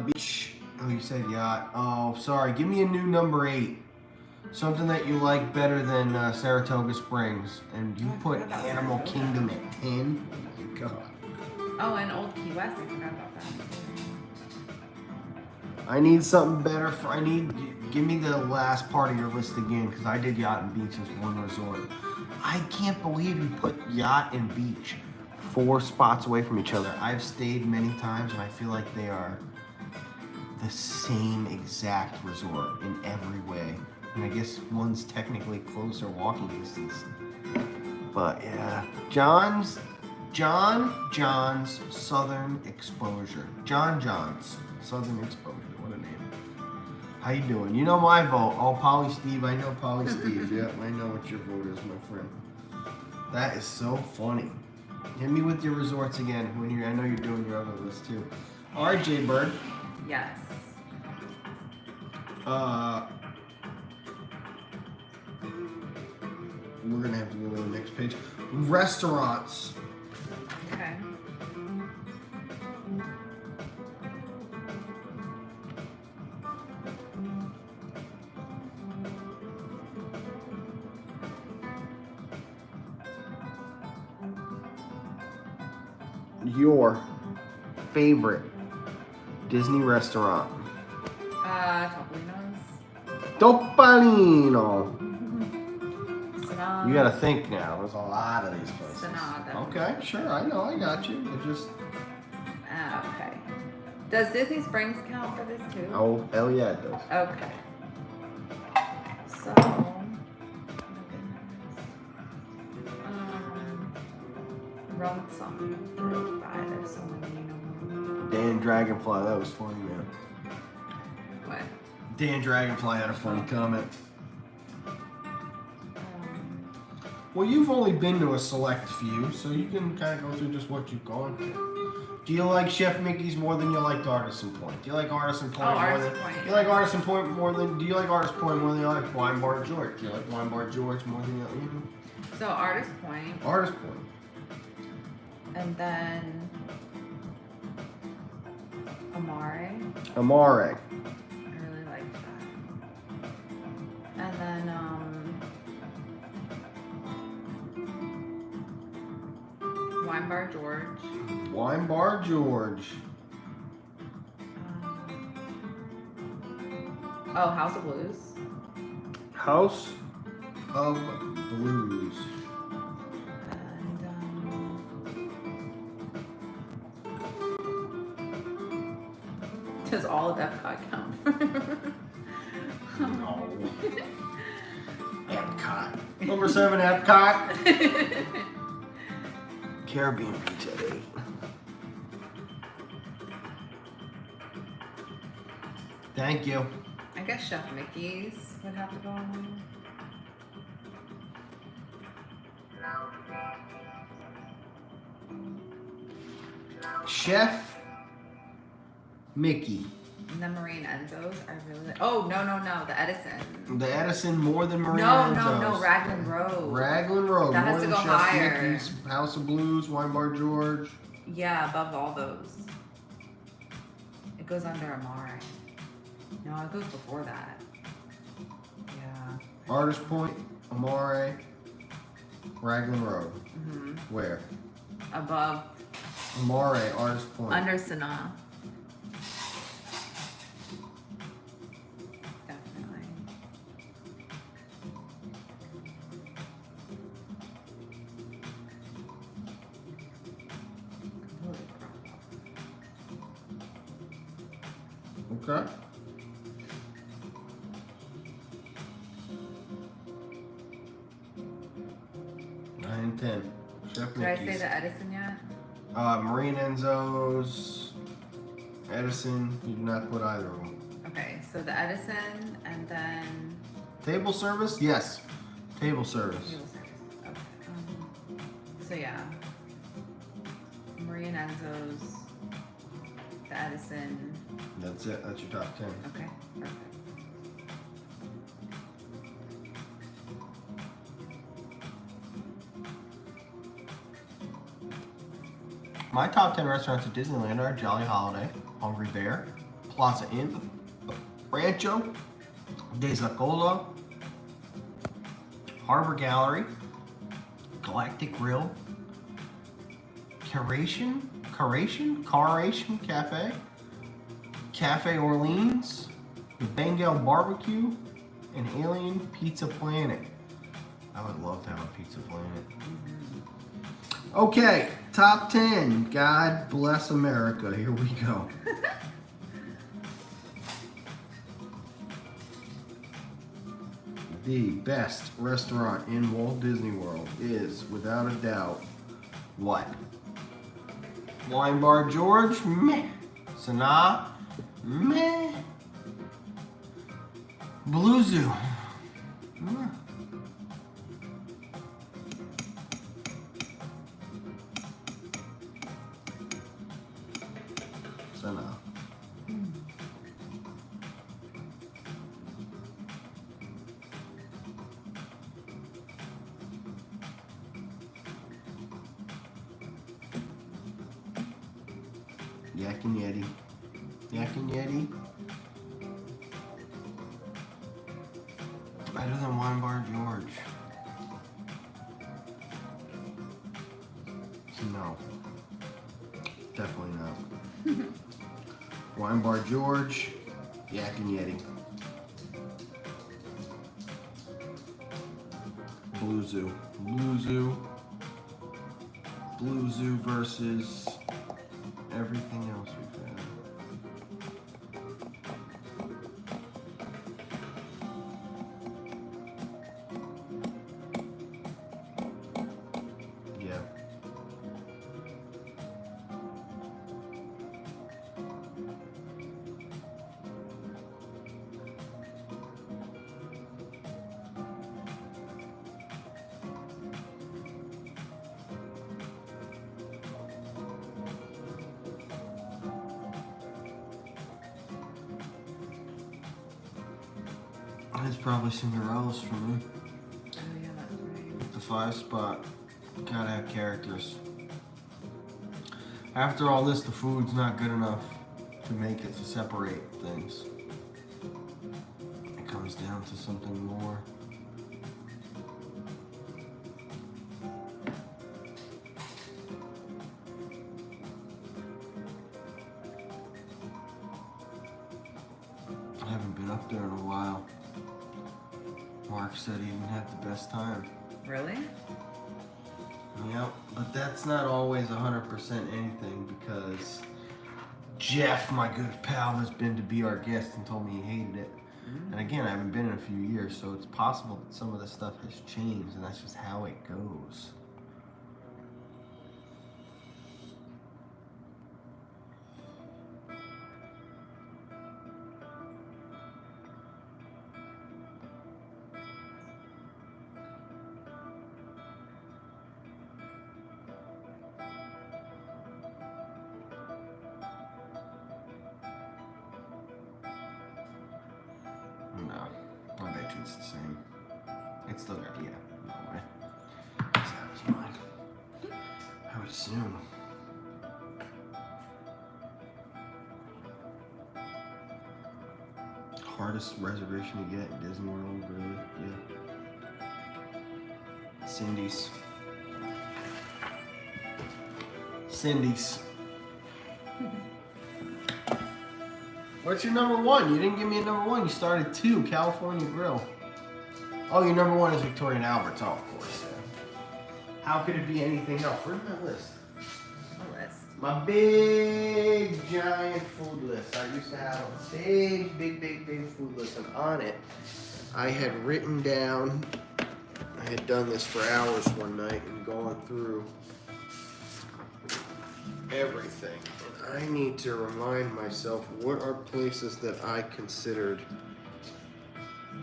Beach. Oh, you said Yacht. Oh, sorry. Give me a new #8. Something that you like better than Saratoga Springs. And you put Animal Kingdom at 10. Oh my God. Oh, and Old Key West. I forgot about that. I need something better. Give me the last part of your list again, because I did Yacht and Beach as one resort. I can't believe you put Yacht and Beach 4 spots away from each other. I've stayed many times, and I feel like they are the same exact resort in every way. And I guess one's technically closer walking distance. But yeah, John's Southern Exposure. John's Southern Exposure. What a name. How you doing? You know my vote. Oh, Polly Steve. I know Polly Steve. Yep, I know what your vote is, my friend. That is so funny. Hit me with your resorts again. I know you're doing your other list too. RJ Bird. Yes. We're gonna have to go to the next page. Restaurants. Okay. your favorite Disney restaurant? Topolino's. Topolino. Sanaa. You gotta think now. There's a lot of these places. Sanaa. Okay, sure. I know. I got you. It just. Okay. Does Disney Springs count for this too? Oh, hell yeah, it does. Okay. So. Oh wrong song. There's so many, Dan Dragonfly, that was funny, man. What? Dan Dragonfly had a funny comment. Well, you've only been to a select few, so you can kind of go through just what you've gone to. Do you like Chef Mickey's more than you like Artisan Point? Do you like Artisan Point more Artisan than? Point. Do you like Artisan Point more than? Do you like Artisan Point more than you like Wine Bar George? Do you like Wine Bar George more than you like? So Artist Point. Artist Point. And then Amare. Amare. I really like that. And then Wine Bar George. Wine Bar George. Oh, House of Blues. House of Blues. And does all of Epcot count? No. Epcot. Number 7, Epcot. Caribbean Pizza 8. Thank you. I guess Chef Mickey's would have to go on. Chef Mickey. And then Marine Enzo's, I really like. Oh, no, the Edison. The Edison more than Marine No, Enzo's. Raglan Road. Raglan Road. That more has to than go Chef higher. Mickey's, House of Blues, Wine Bar George. Yeah, above all those. It goes under Amare. No, it goes before that. Yeah. Artist Point, Amare, Raglan Road. Mm-hmm. Where? Above. Amare, Artist Point. Under Sanaa. Definitely. Okay. Nine and 10. Chef Did I say Mickey's. the Edison yet? Marine Enzo's, Edison. You did not put either of them. Okay, so the Edison and then Table service? Yes. Table service. table service. Okay. So yeah, Marie and Enzo's, the Edison. That's it. That's your top 10. Okay, perfect. My top 10 restaurants at Disneyland are Jolly Holiday, Hungry Bear, Plaza Inn, Rancho, De Zaccola, Harbor Gallery, Galactic Grill, Carration Cafe, Cafe Orleans, the Bengal Barbecue, and Alien Pizza Planet. I would love to have a Pizza Planet. Okay, top 10. God bless America. Here we go. The best restaurant in Walt Disney World is, without a doubt, what? Wine Bar George? Meh. Sanaa? Meh. Blue Zoo? Meh. Sanaa. Yak and Yeti. Yak and Yeti. Better than Wine Bar George. No. Definitely not. Wine Bar George, Yak and Yeti. Blue Zoo. Blue Zoo. Blue Zoo versus everything else we've had. Yeah. It's probably Cinderella's for me. Oh yeah, that's right. The 5 spot. Gotta have characters. After all this, the food's not good enough to make it to separate things. It comes down to something more. I haven't been up there in a while. Mark said he didn't have the best time. Really? Yep, but that's not always 100% anything because Jeff, my good pal, has been to be our guest and told me he hated it. And again, I haven't been in a few years, so it's possible that some of this stuff has changed, and that's just how it goes. No, I bet you it's the same. It's still got, yeah, no way. So that was mine. I would assume. Hardest reservation to get in Disney World, really? Yeah. Cindy's. Cindy's. What's your number one? You didn't give me a number one. You started 2, California Grill. Oh, your number 1 is Victoria and Albert's. Oh, of course. Yeah. How could it be anything else? Where's my list? A list. My big, giant food list. I used to have a big food list. And on it, I had written down, I had done this for hours one night and gone through everything. And I need to remind myself what are places that I considered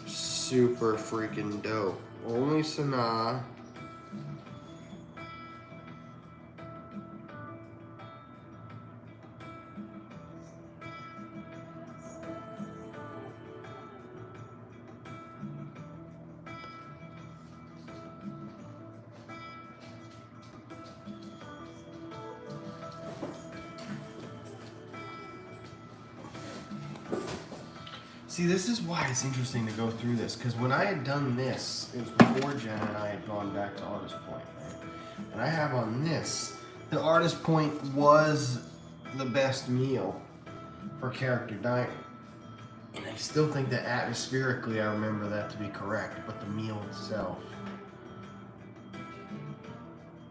super freaking dope. Only Sanaa. See, this is why it's interesting to go through this, because when I had done this, it was before Jen and I had gone back to Artist Point, right? And I have on this, the Artist Point was the best meal for character dining. And I still think that atmospherically I remember that to be correct, but the meal itself,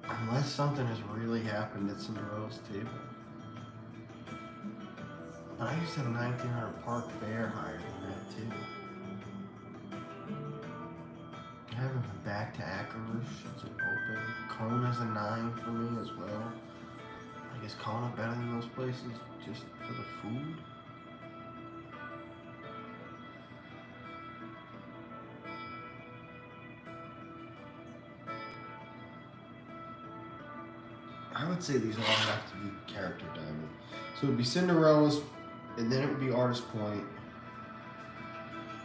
unless something has really happened at Cinderella's table. But I used to have 1900 Park Fair higher than that too. I haven't been back to Ackerbush since it opened. Kona's a 9 for me as well. I guess Kona better than those places just for the food. I would say these all have to be character dining. So it would be Cinderella's, and then it would be Artist Point,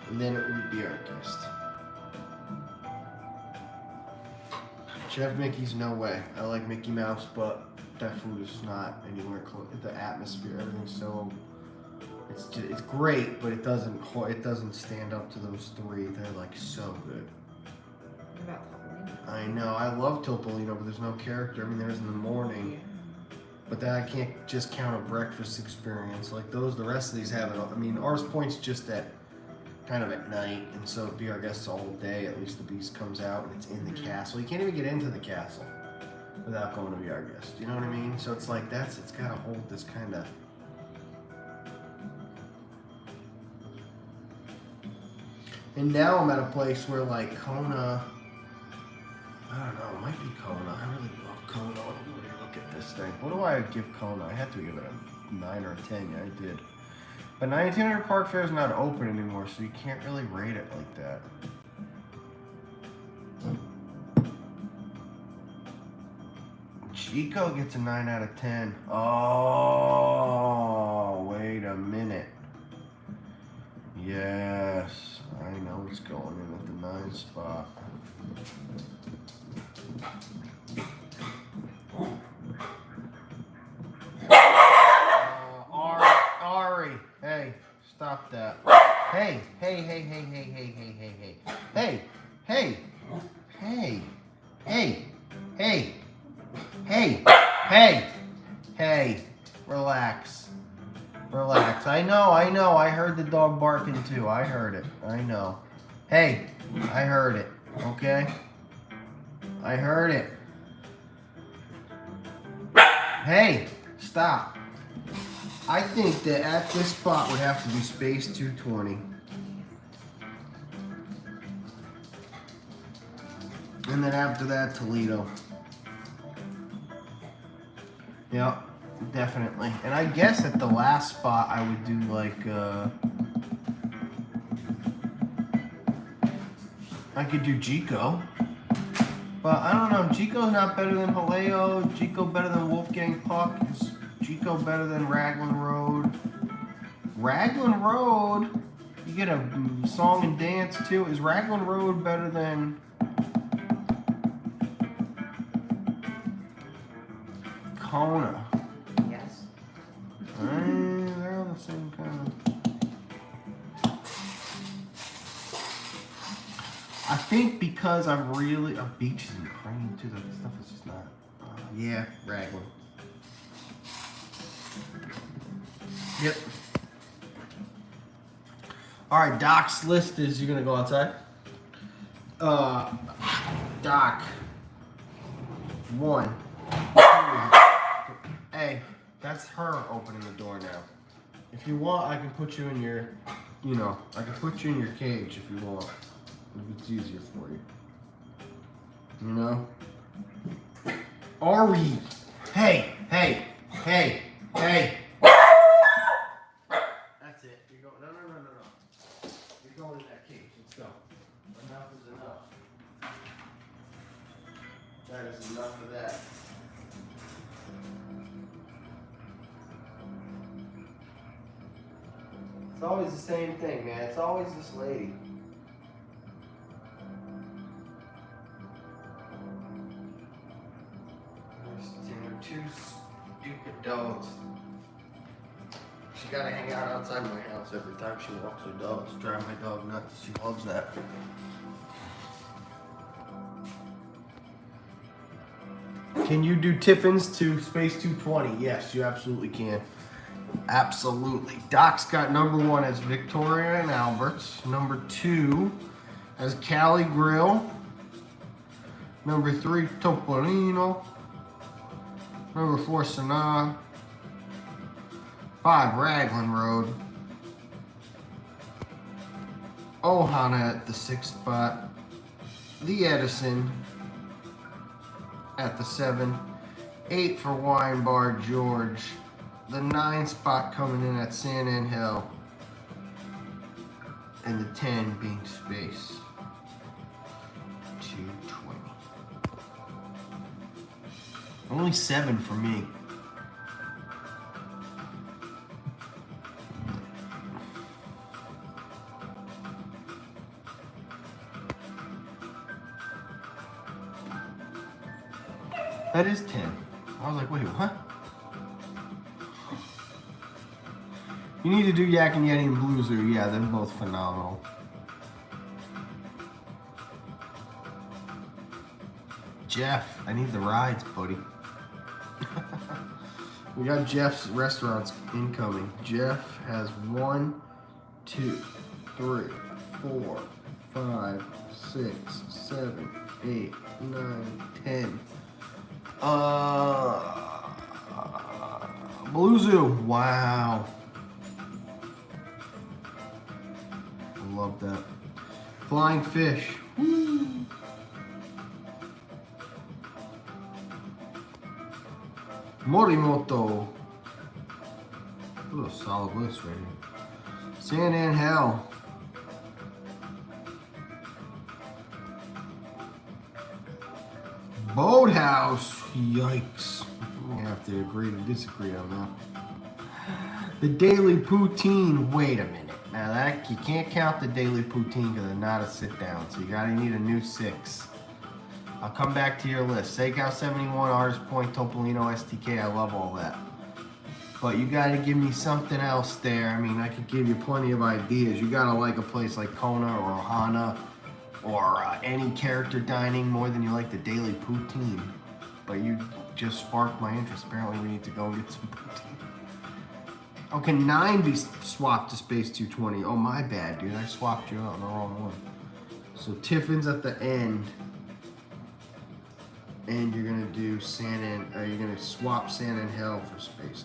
and then it would be Art Guest. Chef Mickey's, no way. I like Mickey Mouse, but that food is not anywhere close. The atmosphere, everything's so. It's great, but it doesn't stand up to those 3. They're like so good. What about Topolino? I know. I love Topolino, but there's no character. I mean, there's in the morning. But then I can't just count a breakfast experience. Like those, the rest of these have it. I mean, ours points just at kind of at night, and so it'd be our guests all day. At least the beast comes out and it's in the castle. You can't even get into the castle without going to be our guest. You know what I mean? So it's like it's got to hold this kind of. And now I'm at a place where like Kona, I don't know, it might be Kona. I really love Kona. Let me look at this thing. What do I give Kona? I had to give it a 9 or a 10. Yeah, I did. But 1900 Park Fair is not open anymore, so you can't really rate it like that. Chico gets a 9 out of 10. Oh, wait a minute. Yes, I know it's going in at the 9 spot. Ari, hey, stop that. Hey, hey, hey, hey, hey, hey, hey, hey, hey, hey, hey, hey, hey, hey, hey, hey, relax. Relax. I know. I heard the dog barking too. I heard it. I know. Hey, I heard it. Okay? I heard it. Hey, stop. I think that at this spot would have to be space 220. And then after that, Toledo. Yep. Definitely. And I guess at the last spot I would do like I could do Jico. But I don't know, Jico's not better than Haleo, Jico better than Wolfgang Puck, is Jico better than Raglan Road. Raglan Road, you get a song and dance too. Is Raglan Road better than Kona? They're on the same kind of. I think because I'm really beaches and cream too. That stuff is just not. Yeah, Raglan. Yep. All right, Doc's list is you're gonna go outside. Doc. 1, 2. Hey. That's her opening the door now. If you want, I can put you in your, I can put you in your cage if you want. If it's easier for you. You know? Ari! Hey! Hey! Hey! Hey! That's it. You're going, no. You're going in that cage. Let's go. Enough is enough. That is enough of that. It's always the same thing, man. It's always this lady. They're two stupid dogs. She gotta hang out outside my house every time she walks her dogs. Drive my dog nuts. She loves that. Can you do Tiffin's to space 220? Yes, you absolutely can. Absolutely. Doc's got number 1 as Victoria and Alberts. Number 2 as Cali Grill. Number 3, Topolino. Number 4, Sanaa. 5, Raglan Road. Ohana at the 6th spot. The Edison at the 7. 8 for Wine Bar George. The 9 spot coming in at San Angel. And the 10 being space 220. Only 7 for me. That is 10. I was like, wait, what? You need to do Yak and Yeti and Blue Zoo. Yeah, they're both phenomenal. Jeff, I need the rides, buddy. We got Jeff's restaurants incoming. Jeff has 1, 2, 3, 4, 5, 6, 7, 8, 9, 10. Blue Zoo. Wow. I love that. Flying Fish. Woo. Morimoto. What a solid list right here. San and Hell. Boathouse. Yikes. We have to agree to disagree on that. The Daily Poutine. Wait a minute. Now that you can't count the Daily Poutine because they're not a sit down. So you gotta need a new 6. I'll come back to your list. Steakhouse 71, Artist Point, Topolino, STK. I love all that. But you gotta give me something else there. I mean, I could give you plenty of ideas. You gotta like a place like Kona or Ohana or any character dining more than you like the Daily Poutine. But you just sparked my interest. Apparently we need to go and get some poutine. Oh, can 9 be swapped to Space 220? Oh, my bad, dude. I swapped you out on the wrong one. So Tiffin's at the end. And you're gonna do you're gonna swap Sand and Hell for Space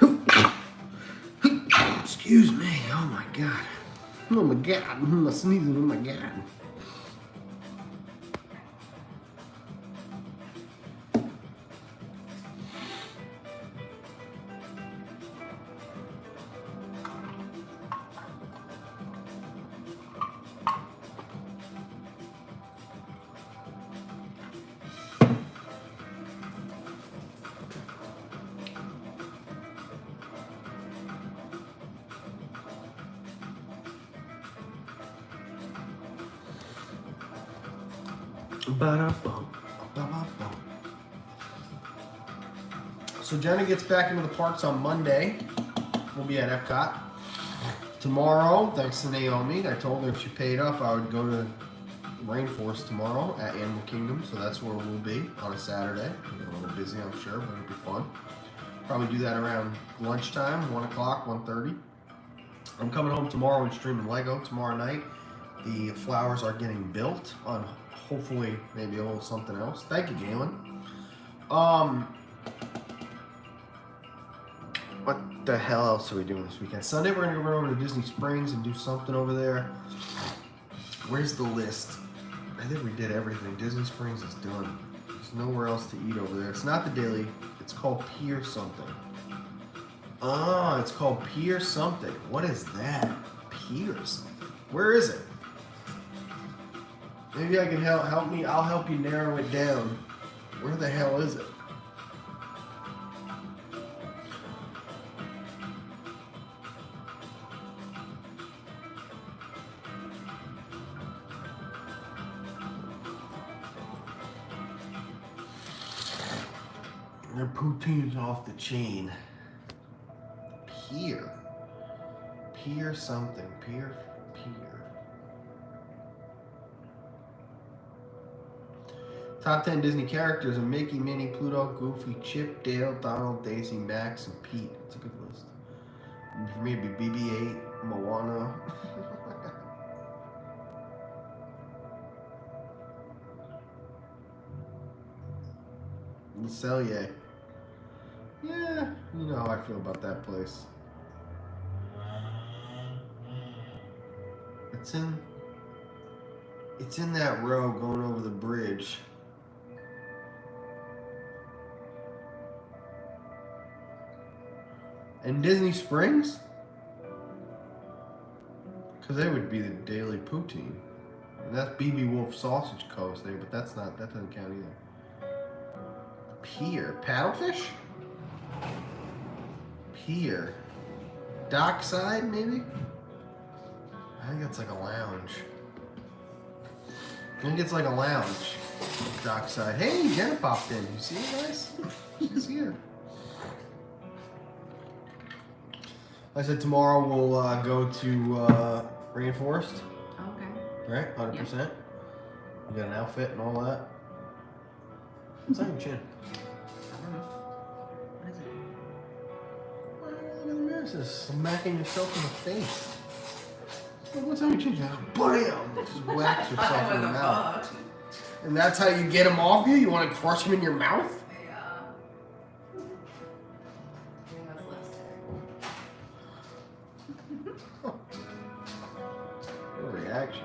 220. Excuse me. Oh my god. Oh my god. I'm sneezing. Oh my god. So Jenna gets back into the parks on Monday. We'll be at Epcot. Tomorrow, thanks to Naomi, I told her if she paid up, I would go to Rainforest tomorrow at Animal Kingdom. So that's where we'll be on a Saturday. We're a little busy, I'm sure, but it'll be fun. Probably do that around lunchtime, 1 o'clock, 1:30. I'm coming home tomorrow and streaming Lego tomorrow night. The flowers are getting built on hopefully maybe a little something else. Thank you, Galen. What the hell else are we doing this weekend? Sunday we're gonna go run over to Disney Springs and do something over there. Where's the list? I think we did everything. Disney Springs is done. There's nowhere else to eat over there. It's not the Daily. It's called Pier something. Ah, it's called Pier something. What is that? Pier something. Where is it? Maybe I can help me. I'll help you narrow it down. Where the hell is it? Their poutine's off the chain. Pier. Pier something. Pier. Top 10 Disney characters are Mickey, Minnie, Pluto, Goofy, Chip, Dale, Donald, Daisy, Max, and Pete. It's a good list. For me, it'd be BB-8, Moana. Cellier. Yeah, you know how I feel about that place. It's in that row going over the bridge. And Disney Springs? Because they would be the Daily Poutine. And that's BB Wolf Sausage Coast there, but that doesn't count either. Pier. Paddlefish? Pier. Dockside, maybe? I think it's like a lounge. I think it's like a lounge. Dockside. Hey, Jenna popped in. You see it, guys? She's here. I said tomorrow we'll go to Rainforest. Okay. Right? 100%. Yep. You got an outfit and all that. What's on your chin? What is it? What are you doing? This is smacking yourself in the face. What's time you change that? Bam! Just whacks yourself in the mouth. And that's how you get them off you? You want to crush them in your mouth? Yeah. Good reaction.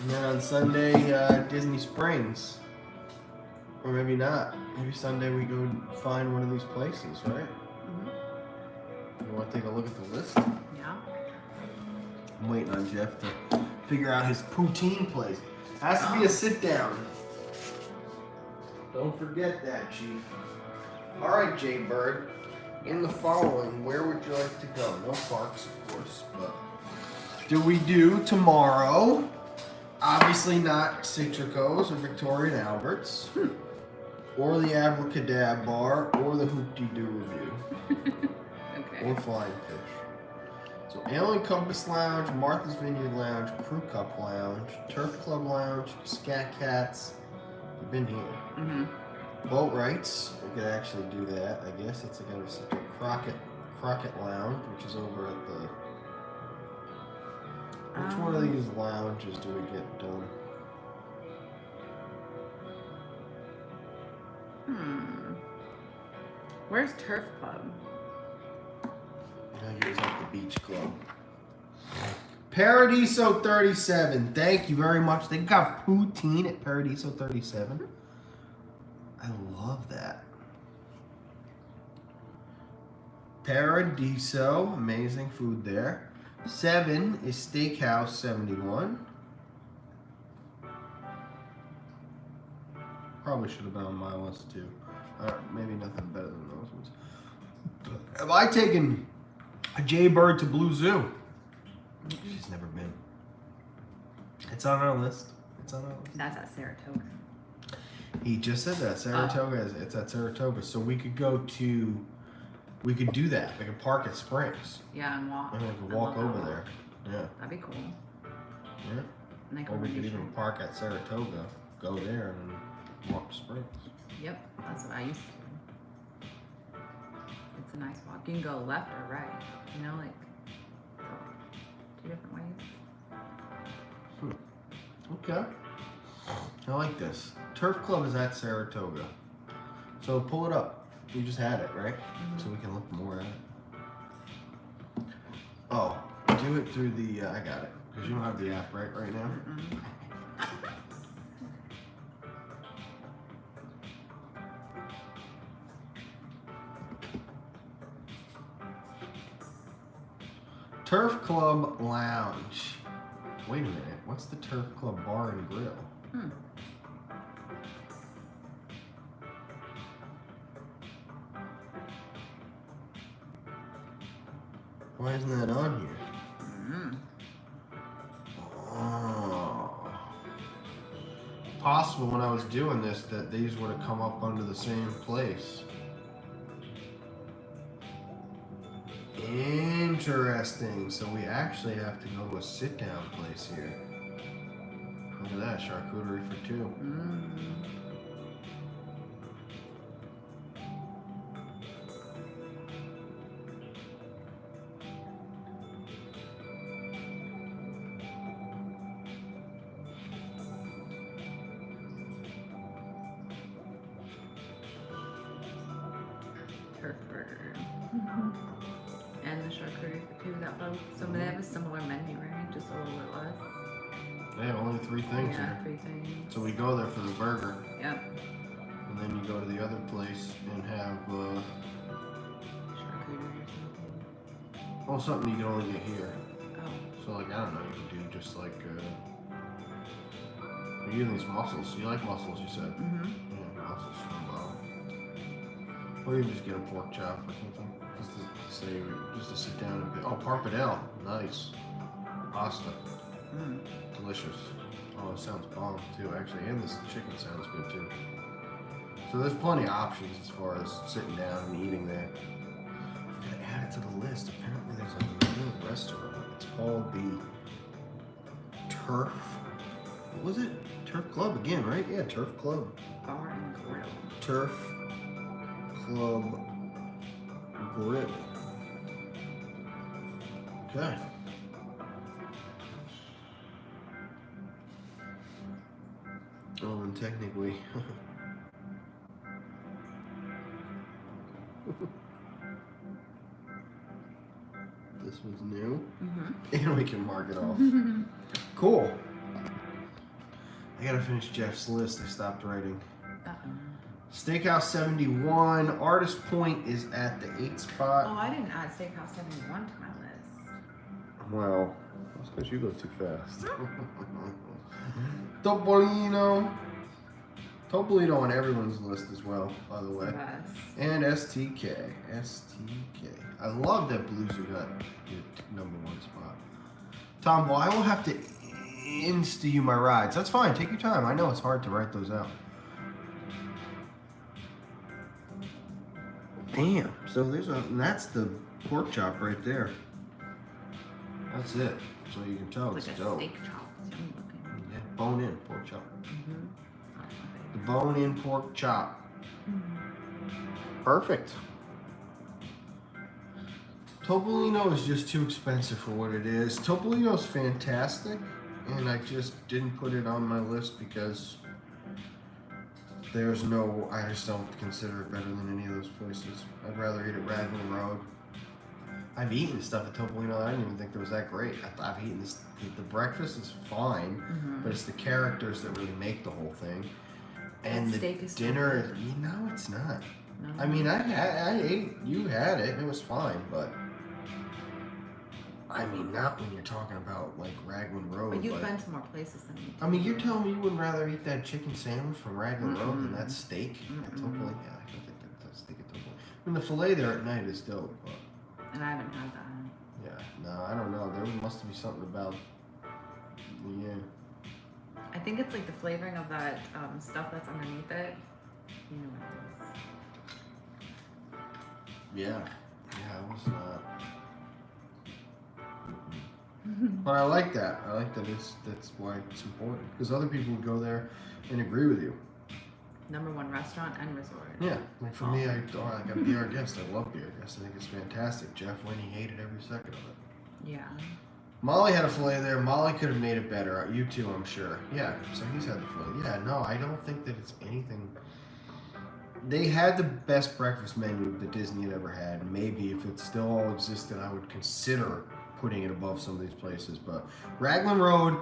And then on Sunday, Disney Springs. Or maybe not. Maybe Sunday we go find one of these places, right? You want to take a look at the list? Yeah. I'm waiting on Jeff to figure out his poutine place. Has to be a sit down. Don't forget that, Chief. All right, Jay Bird. In the following, where would you like to go? No parks, of course, but do we do tomorrow? Obviously not Citrico's or Victoria and Albert's, or the Abracadabra Bar, or the Hoop-Dee-Doo Review, Okay. or Flying Fish. So Alien Compass Lounge, Martha's Vineyard Lounge, Crew Cup Lounge, Turf Club Lounge, Scat Cats. You've been here. Mm-hmm. Boat Rights, we could actually do that. I guess it's like a Crockett Lounge, which is over at the. Which one of these lounges do we get done? Where's Turf Club? I think it was at the Beach Club. Paradiso 37. Thank you very much. They got poutine at Paradiso 37. I love that. Paradiso, amazing food there. 7 is Steakhouse 71. Probably should have been on my list too. Maybe nothing better than those ones. Have I taken a Jay Bird to Blue Zoo? She's never been. It's on our list. It's on our list. That's at Saratoga. He just said that. Saratoga. It's at Saratoga. So we could go to. We could do that. We could park at Springs. Yeah, and walk. And we could walk over there. Yeah. That'd be cool. Yeah. And they Or we could could even park at Saratoga, go there, and then walk to Springs. Yep, that's what I used to do. It's a nice walk. You can go left or right. You know, like two different ways. Okay. I like this. Turf Club is at Saratoga. So pull it up. We just had it, right? So we can look more at it. Oh, do it through the, I got it. Because you don't have the app right now. Turf Club Lounge. Wait a minute. What's the Turf Club Bar and Grill? Why isn't that on here? Oh. Possible when I was doing this that these would have come up under the same place. Interesting. So we actually have to go to a sit-down place here. Look at that, charcuterie for 2. Turf burger. And the charcuterie for 2, that both. So they have a similar menu, right? Just a little bit less. They have only 3 things Yeah, here. 3 things. So we go there for the burger, Yep. and then you go to the other place and have, Charcuterie or something. well, something you can only get here. Oh. So like, I don't know, you can do just like, you're getting these mussels. You like mussels, you said? Yeah, mussels from or you just get a pork chop or something. Just to sit down and be, oh, Parpadel. Nice. Pasta. Delicious. Oh, it sounds bomb too, actually. And this chicken sounds good too. So there's plenty of options as far as sitting down and eating there. I'm gonna add it to the list. Apparently there's a new restaurant. It's called the Turf. What was it? Turf Club again, right? Yeah, Turf Club. Bar and Grill. Turf Club Grill. Okay. Oh, and technically. This was new. And we can mark it off. Cool. I gotta finish Jeff's list. I stopped writing. Steakhouse 71. Artist Point is at the 8th spot. Oh, I didn't add Steakhouse 71 to my list. Well, that's because you go too fast. Topolino. Topolino on everyone's list as well, by the way. Yes. And STK. STK. I love that Blues are got your #1 spot. Tom, well, I will have to insta you my rides. That's fine. Take your time. I know it's hard to write those out. Damn. So and that's the pork chop right there. That's it. So you can tell it's like a dope. steak chop. It's yummy looking. Yeah, bone in pork chop. The bone in pork chop. Perfect. Topolino is just too expensive for what it is. Topolino's fantastic, and I just didn't put it on my list because I just don't consider it better than any of those places. I'd rather eat at Raglan Road. I've eaten stuff at Topolino I didn't even think that was that great. I've eaten this, the breakfast is fine, but it's the characters that really make the whole thing. And the dinner, no, it's not. No. I mean, I ate, you had it, and it was fine, but I mean, not when you're talking about like Raglan Road. But you've been to more places than me. I mean, you're telling me you wouldn't rather eat that chicken sandwich from Raglan Road than that steak at Topolino? Yeah, I don't think that steak at Topolino. I mean, the filet there at night is dope, but. And I haven't had that. Yeah, no, I don't know. There must be something about. Yeah. I think it's like the flavoring of that stuff that's underneath it. You know what it is. Yeah. Yeah, it was not. But I like that. I like that that's why it's important. Because other people would go there and agree with you. #1 restaurant and resort. Yeah. Like for me, I got Be Our Guest. I love Be Our Guest. I think it's fantastic. Jeff Winnie hated every second of it. Yeah. Molly had a filet there. Molly could have made it better. You too, I'm sure. Yeah, so he's had the filet. Yeah, no, I don't think that it's anything. They had the best breakfast menu that Disney had ever had. Maybe if it still all existed, I would consider putting it above some of these places. But Raglan Road,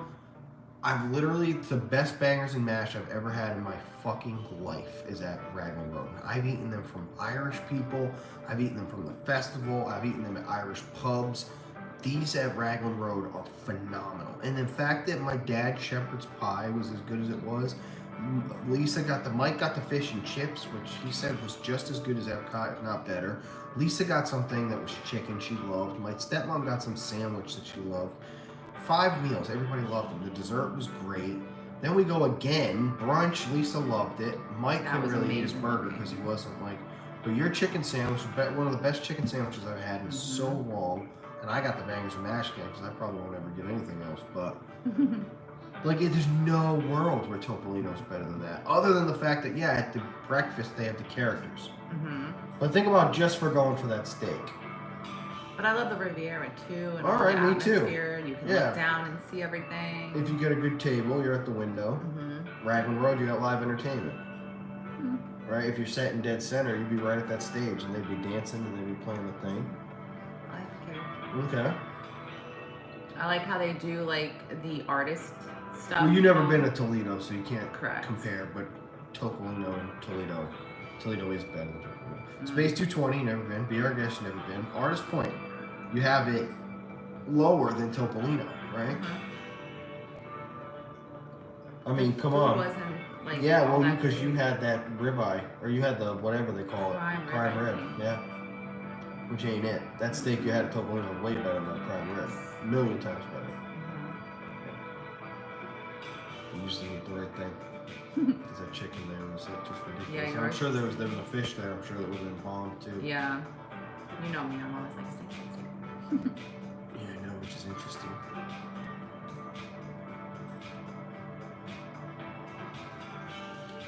I've literally, the best bangers and mash I've ever had in my fucking life is at Raglan Road. I've eaten them from Irish people. I've eaten them from the festival. I've eaten them at Irish pubs. These at Raglan Road are phenomenal. And the fact that my dad's shepherd's pie was as good as it was, Mike got the fish and chips, which he said was just as good as Epcot, if not better. Lisa got something that was chicken she loved. My stepmom got some sandwich that she loved. 5 meals, everybody loved them. The dessert was great. Then we go again, brunch, Lisa loved it. Mike couldn't really eat his burger because he wasn't like, but your chicken sandwich was one of the best chicken sandwiches I've had in so long. And I got the bangers and mash again because I probably won't ever get anything else. But like, there's no world where Topolino's better than that. Other than the fact that, yeah, at the breakfast they have the characters. But think about just for going for that steak. But I love the Riviera too. And all right, me too. You can look down and see everything. If you get a good table, you're at the window. Raglan Road, you got live entertainment. Right? If you're sat in dead center, you'd be right at that stage, and they'd be dancing and they'd be playing the thing. Okay. I like how they do like the artist stuff. Well, you've never been to Toledo, so you can't Correct. compare. But Topolino and Toledo is better than Topolino. Space 220, never been. Be Our Guest, never been. Artist Point, you have it lower than Topolino, right? I mean, come on. Wasn't, like, yeah, well, because you had that ribeye, or you had the whatever they call it, prime rib. Yeah. Which ain't it. That steak you had at Topolino is way better than that prime rib. A million times better. You usually eat the right thing. Because that chicken there was just ridiculous. Yeah, I'm sure there was a fish there. I'm sure that would have been bomb too. Yeah. You know me, I'm always like steak. Yeah, I know, which is interesting.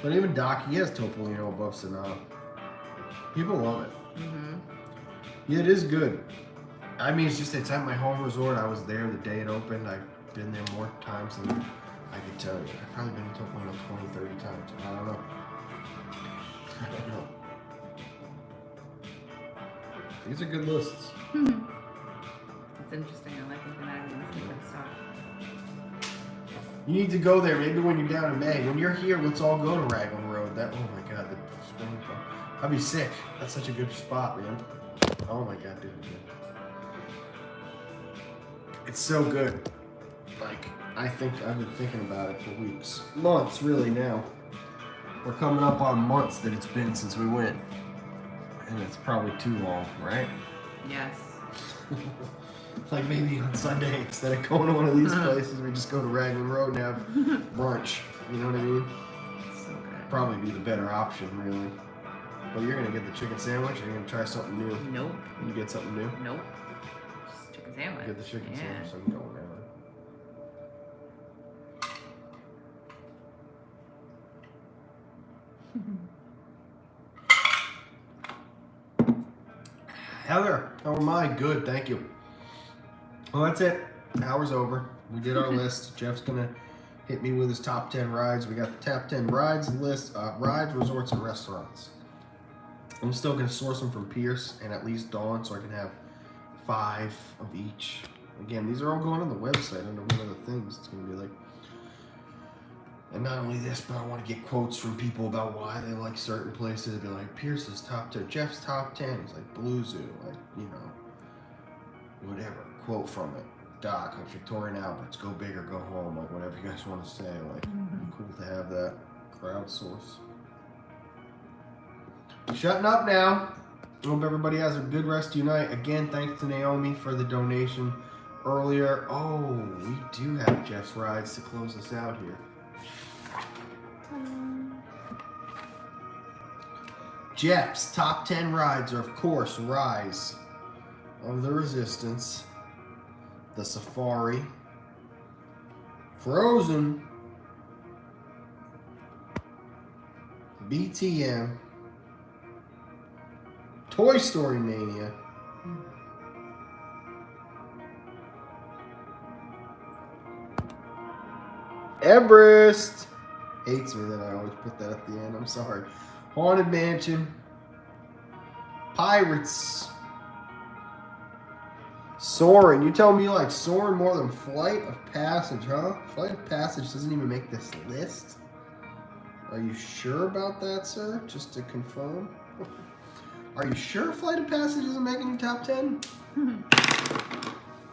But even Doc, he has Topolino above Sonata. People love it. Yeah, it is good. I mean, it's just it's at my home resort. I was there the day it opened. I've been there more times than I could tell you. I've probably been to Topolino 20, 30 times. I don't know. These are good lists. It's interesting. I like looking at it and listening to stuff. You need to go there. Maybe when you're down in May. When you're here, let's all go to Raglan Road. That, oh my God, the spring. I'd be sick. That's such a good spot, man. Oh my God, dude. It's so good. Like, I've been thinking about it for weeks. Months, really, now. We're coming up on months that it's been since we went. And it's probably too long, right? Yes. Like maybe on Sunday, instead of going to one of these places, we just go to Raglan Road and have brunch. You know what I mean? So good. Probably be the better option, really. But you're going to get the chicken sandwich, or you're going to try something new? Nope. You get something new? Nope. Just chicken sandwich. Get the chicken sandwich, so I'm going there. Heather, how am I? Good, thank you. Well, that's it. Hour's over. We did our list. Jeff's gonna hit me with his top 10 rides. We got the top 10 rides list, rides, resorts, and restaurants. I'm still gonna source them from Pierce and at least Dawn, so I can have 5 of each. Again, these are all going on the website under one of the things. It's gonna be like, and not only this, but I want to get quotes from people about why they like certain places. It'd be like Pierce's top 10, Jeff's top 10. He's like Blue Zoo, like, you know, whatever. Quote from it. Doc, like Victorian Alberts, go big or go home, like whatever you guys want to say. Like, it'd be cool to have that crowdsource. Shutting up now. Hope everybody has a good rest of your night. Again, thanks to Naomi for the donation earlier. Oh, we do have Jeff's rides to close us out here. Jeff's top 10 rides are, of course, Rise of the Resistance, the Safari, Frozen, BTM, Toy Story Mania, Everest. Hates me that I always put that at the end. I'm sorry. Haunted Mansion, Pirates, Soarin'. You tell me you like Soarin' more than Flight of Passage, huh? Flight of Passage doesn't even make this list. Are you sure about that, sir? Just to confirm. Are you sure Flight of Passage isn't making your top 10?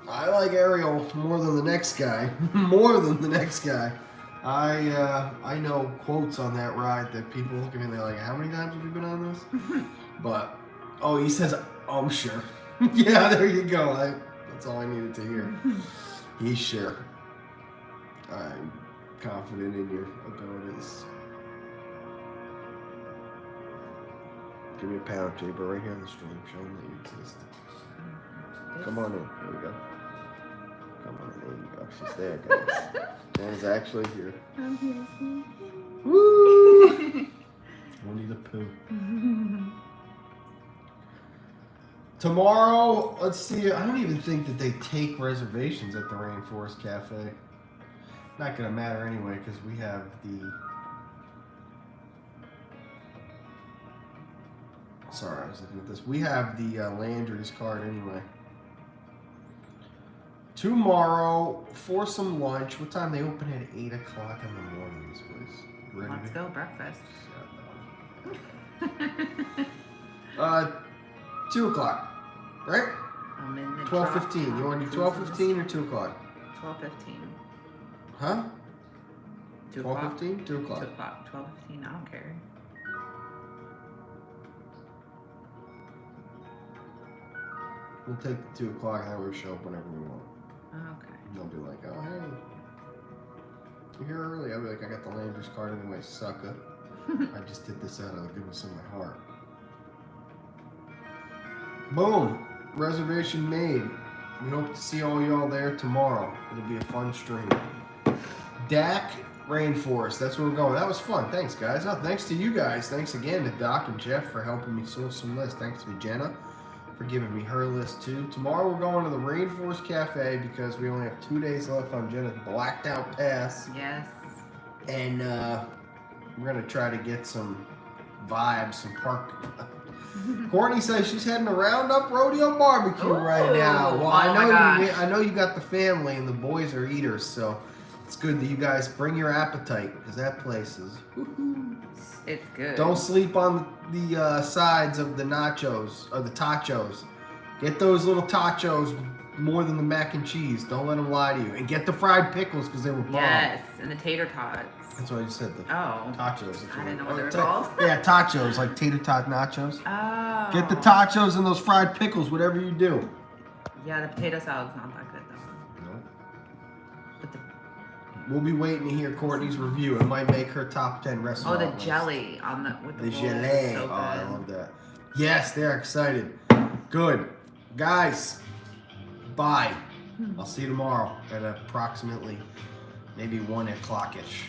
I like Ariel more than the next guy. More than the next guy. I know quotes on that ride that people look at me and they're like, how many times have you been on this? But, oh, he says, oh, I'm sure. Yeah, there you go. That's all I needed to hear. He's sure. I'm confident in your abilities. Give me a pound, Jay, but right here on the stream, show them that you exist. Come on in. Here we go. Come on, there you go. She's there, guys. Dan's actually here. I'm here. Woo! Winnie the Pooh. Tomorrow, let's see. I don't even think that they take reservations at the Rainforest Cafe. Not gonna matter anyway, because we have the. Sorry, I was looking at this. We have the Landry's card anyway. Tomorrow for some lunch. What time they open at 8 o'clock in the morning? This place. Ready Let's go breakfast. 2 o'clock, right? I'm in the 12:15. You want to do 12:15 or 2 o'clock? 12:15. Huh? 2 o'clock. 12:15? 2 o'clock. 2 o'clock. 12:15. I don't care. We'll take the 2 o'clock and then we'll show up whenever we want. Okay. And they'll be like, oh, hey. You're here early. I'll be like, I got the Landry's card anyway, sucker. I just did this out of the goodness of my heart. Boom. Reservation made. We hope to see all y'all there tomorrow. It'll be a fun stream. Dak Rainforest. That's where we're going. That was fun. Thanks, guys. Oh, thanks to you guys. Thanks again to Doc and Jeff for helping me source some lists. Thanks to Jenna for giving me her list too. Tomorrow we're going to the Rainforest Cafe because we only have 2 days left on Jenna's blacked out pass. Yes. And we're going to try to get some vibes, some park. Courtney says she's heading to Roundup Rodeo Barbecue right now. Well, I know you got the family and the boys are eaters, so it's good that you guys bring your appetite because that place is. It's good. Don't sleep on the sides of the nachos or the tachos. Get those little tachos more than the mac and cheese. Don't let them lie to you. And get the fried pickles because they were bomb. Yes, and the tater tots. That's what I just said. The Oh. tachos. I didn't know what they were called. Yeah, tachos, like tater tot nachos. Oh. Get the tachos and those fried pickles, whatever you do. Yeah, the potato salad's not that good though. No. But the, We'll be waiting to hear Courtney's review. It might make her top 10 restaurant the list. jelly on the with the The roll is gelée. so Oh, I good. love that. Yes, they're excited. Good. Guys, bye. I'll see you tomorrow at approximately maybe 1 o'clock-ish.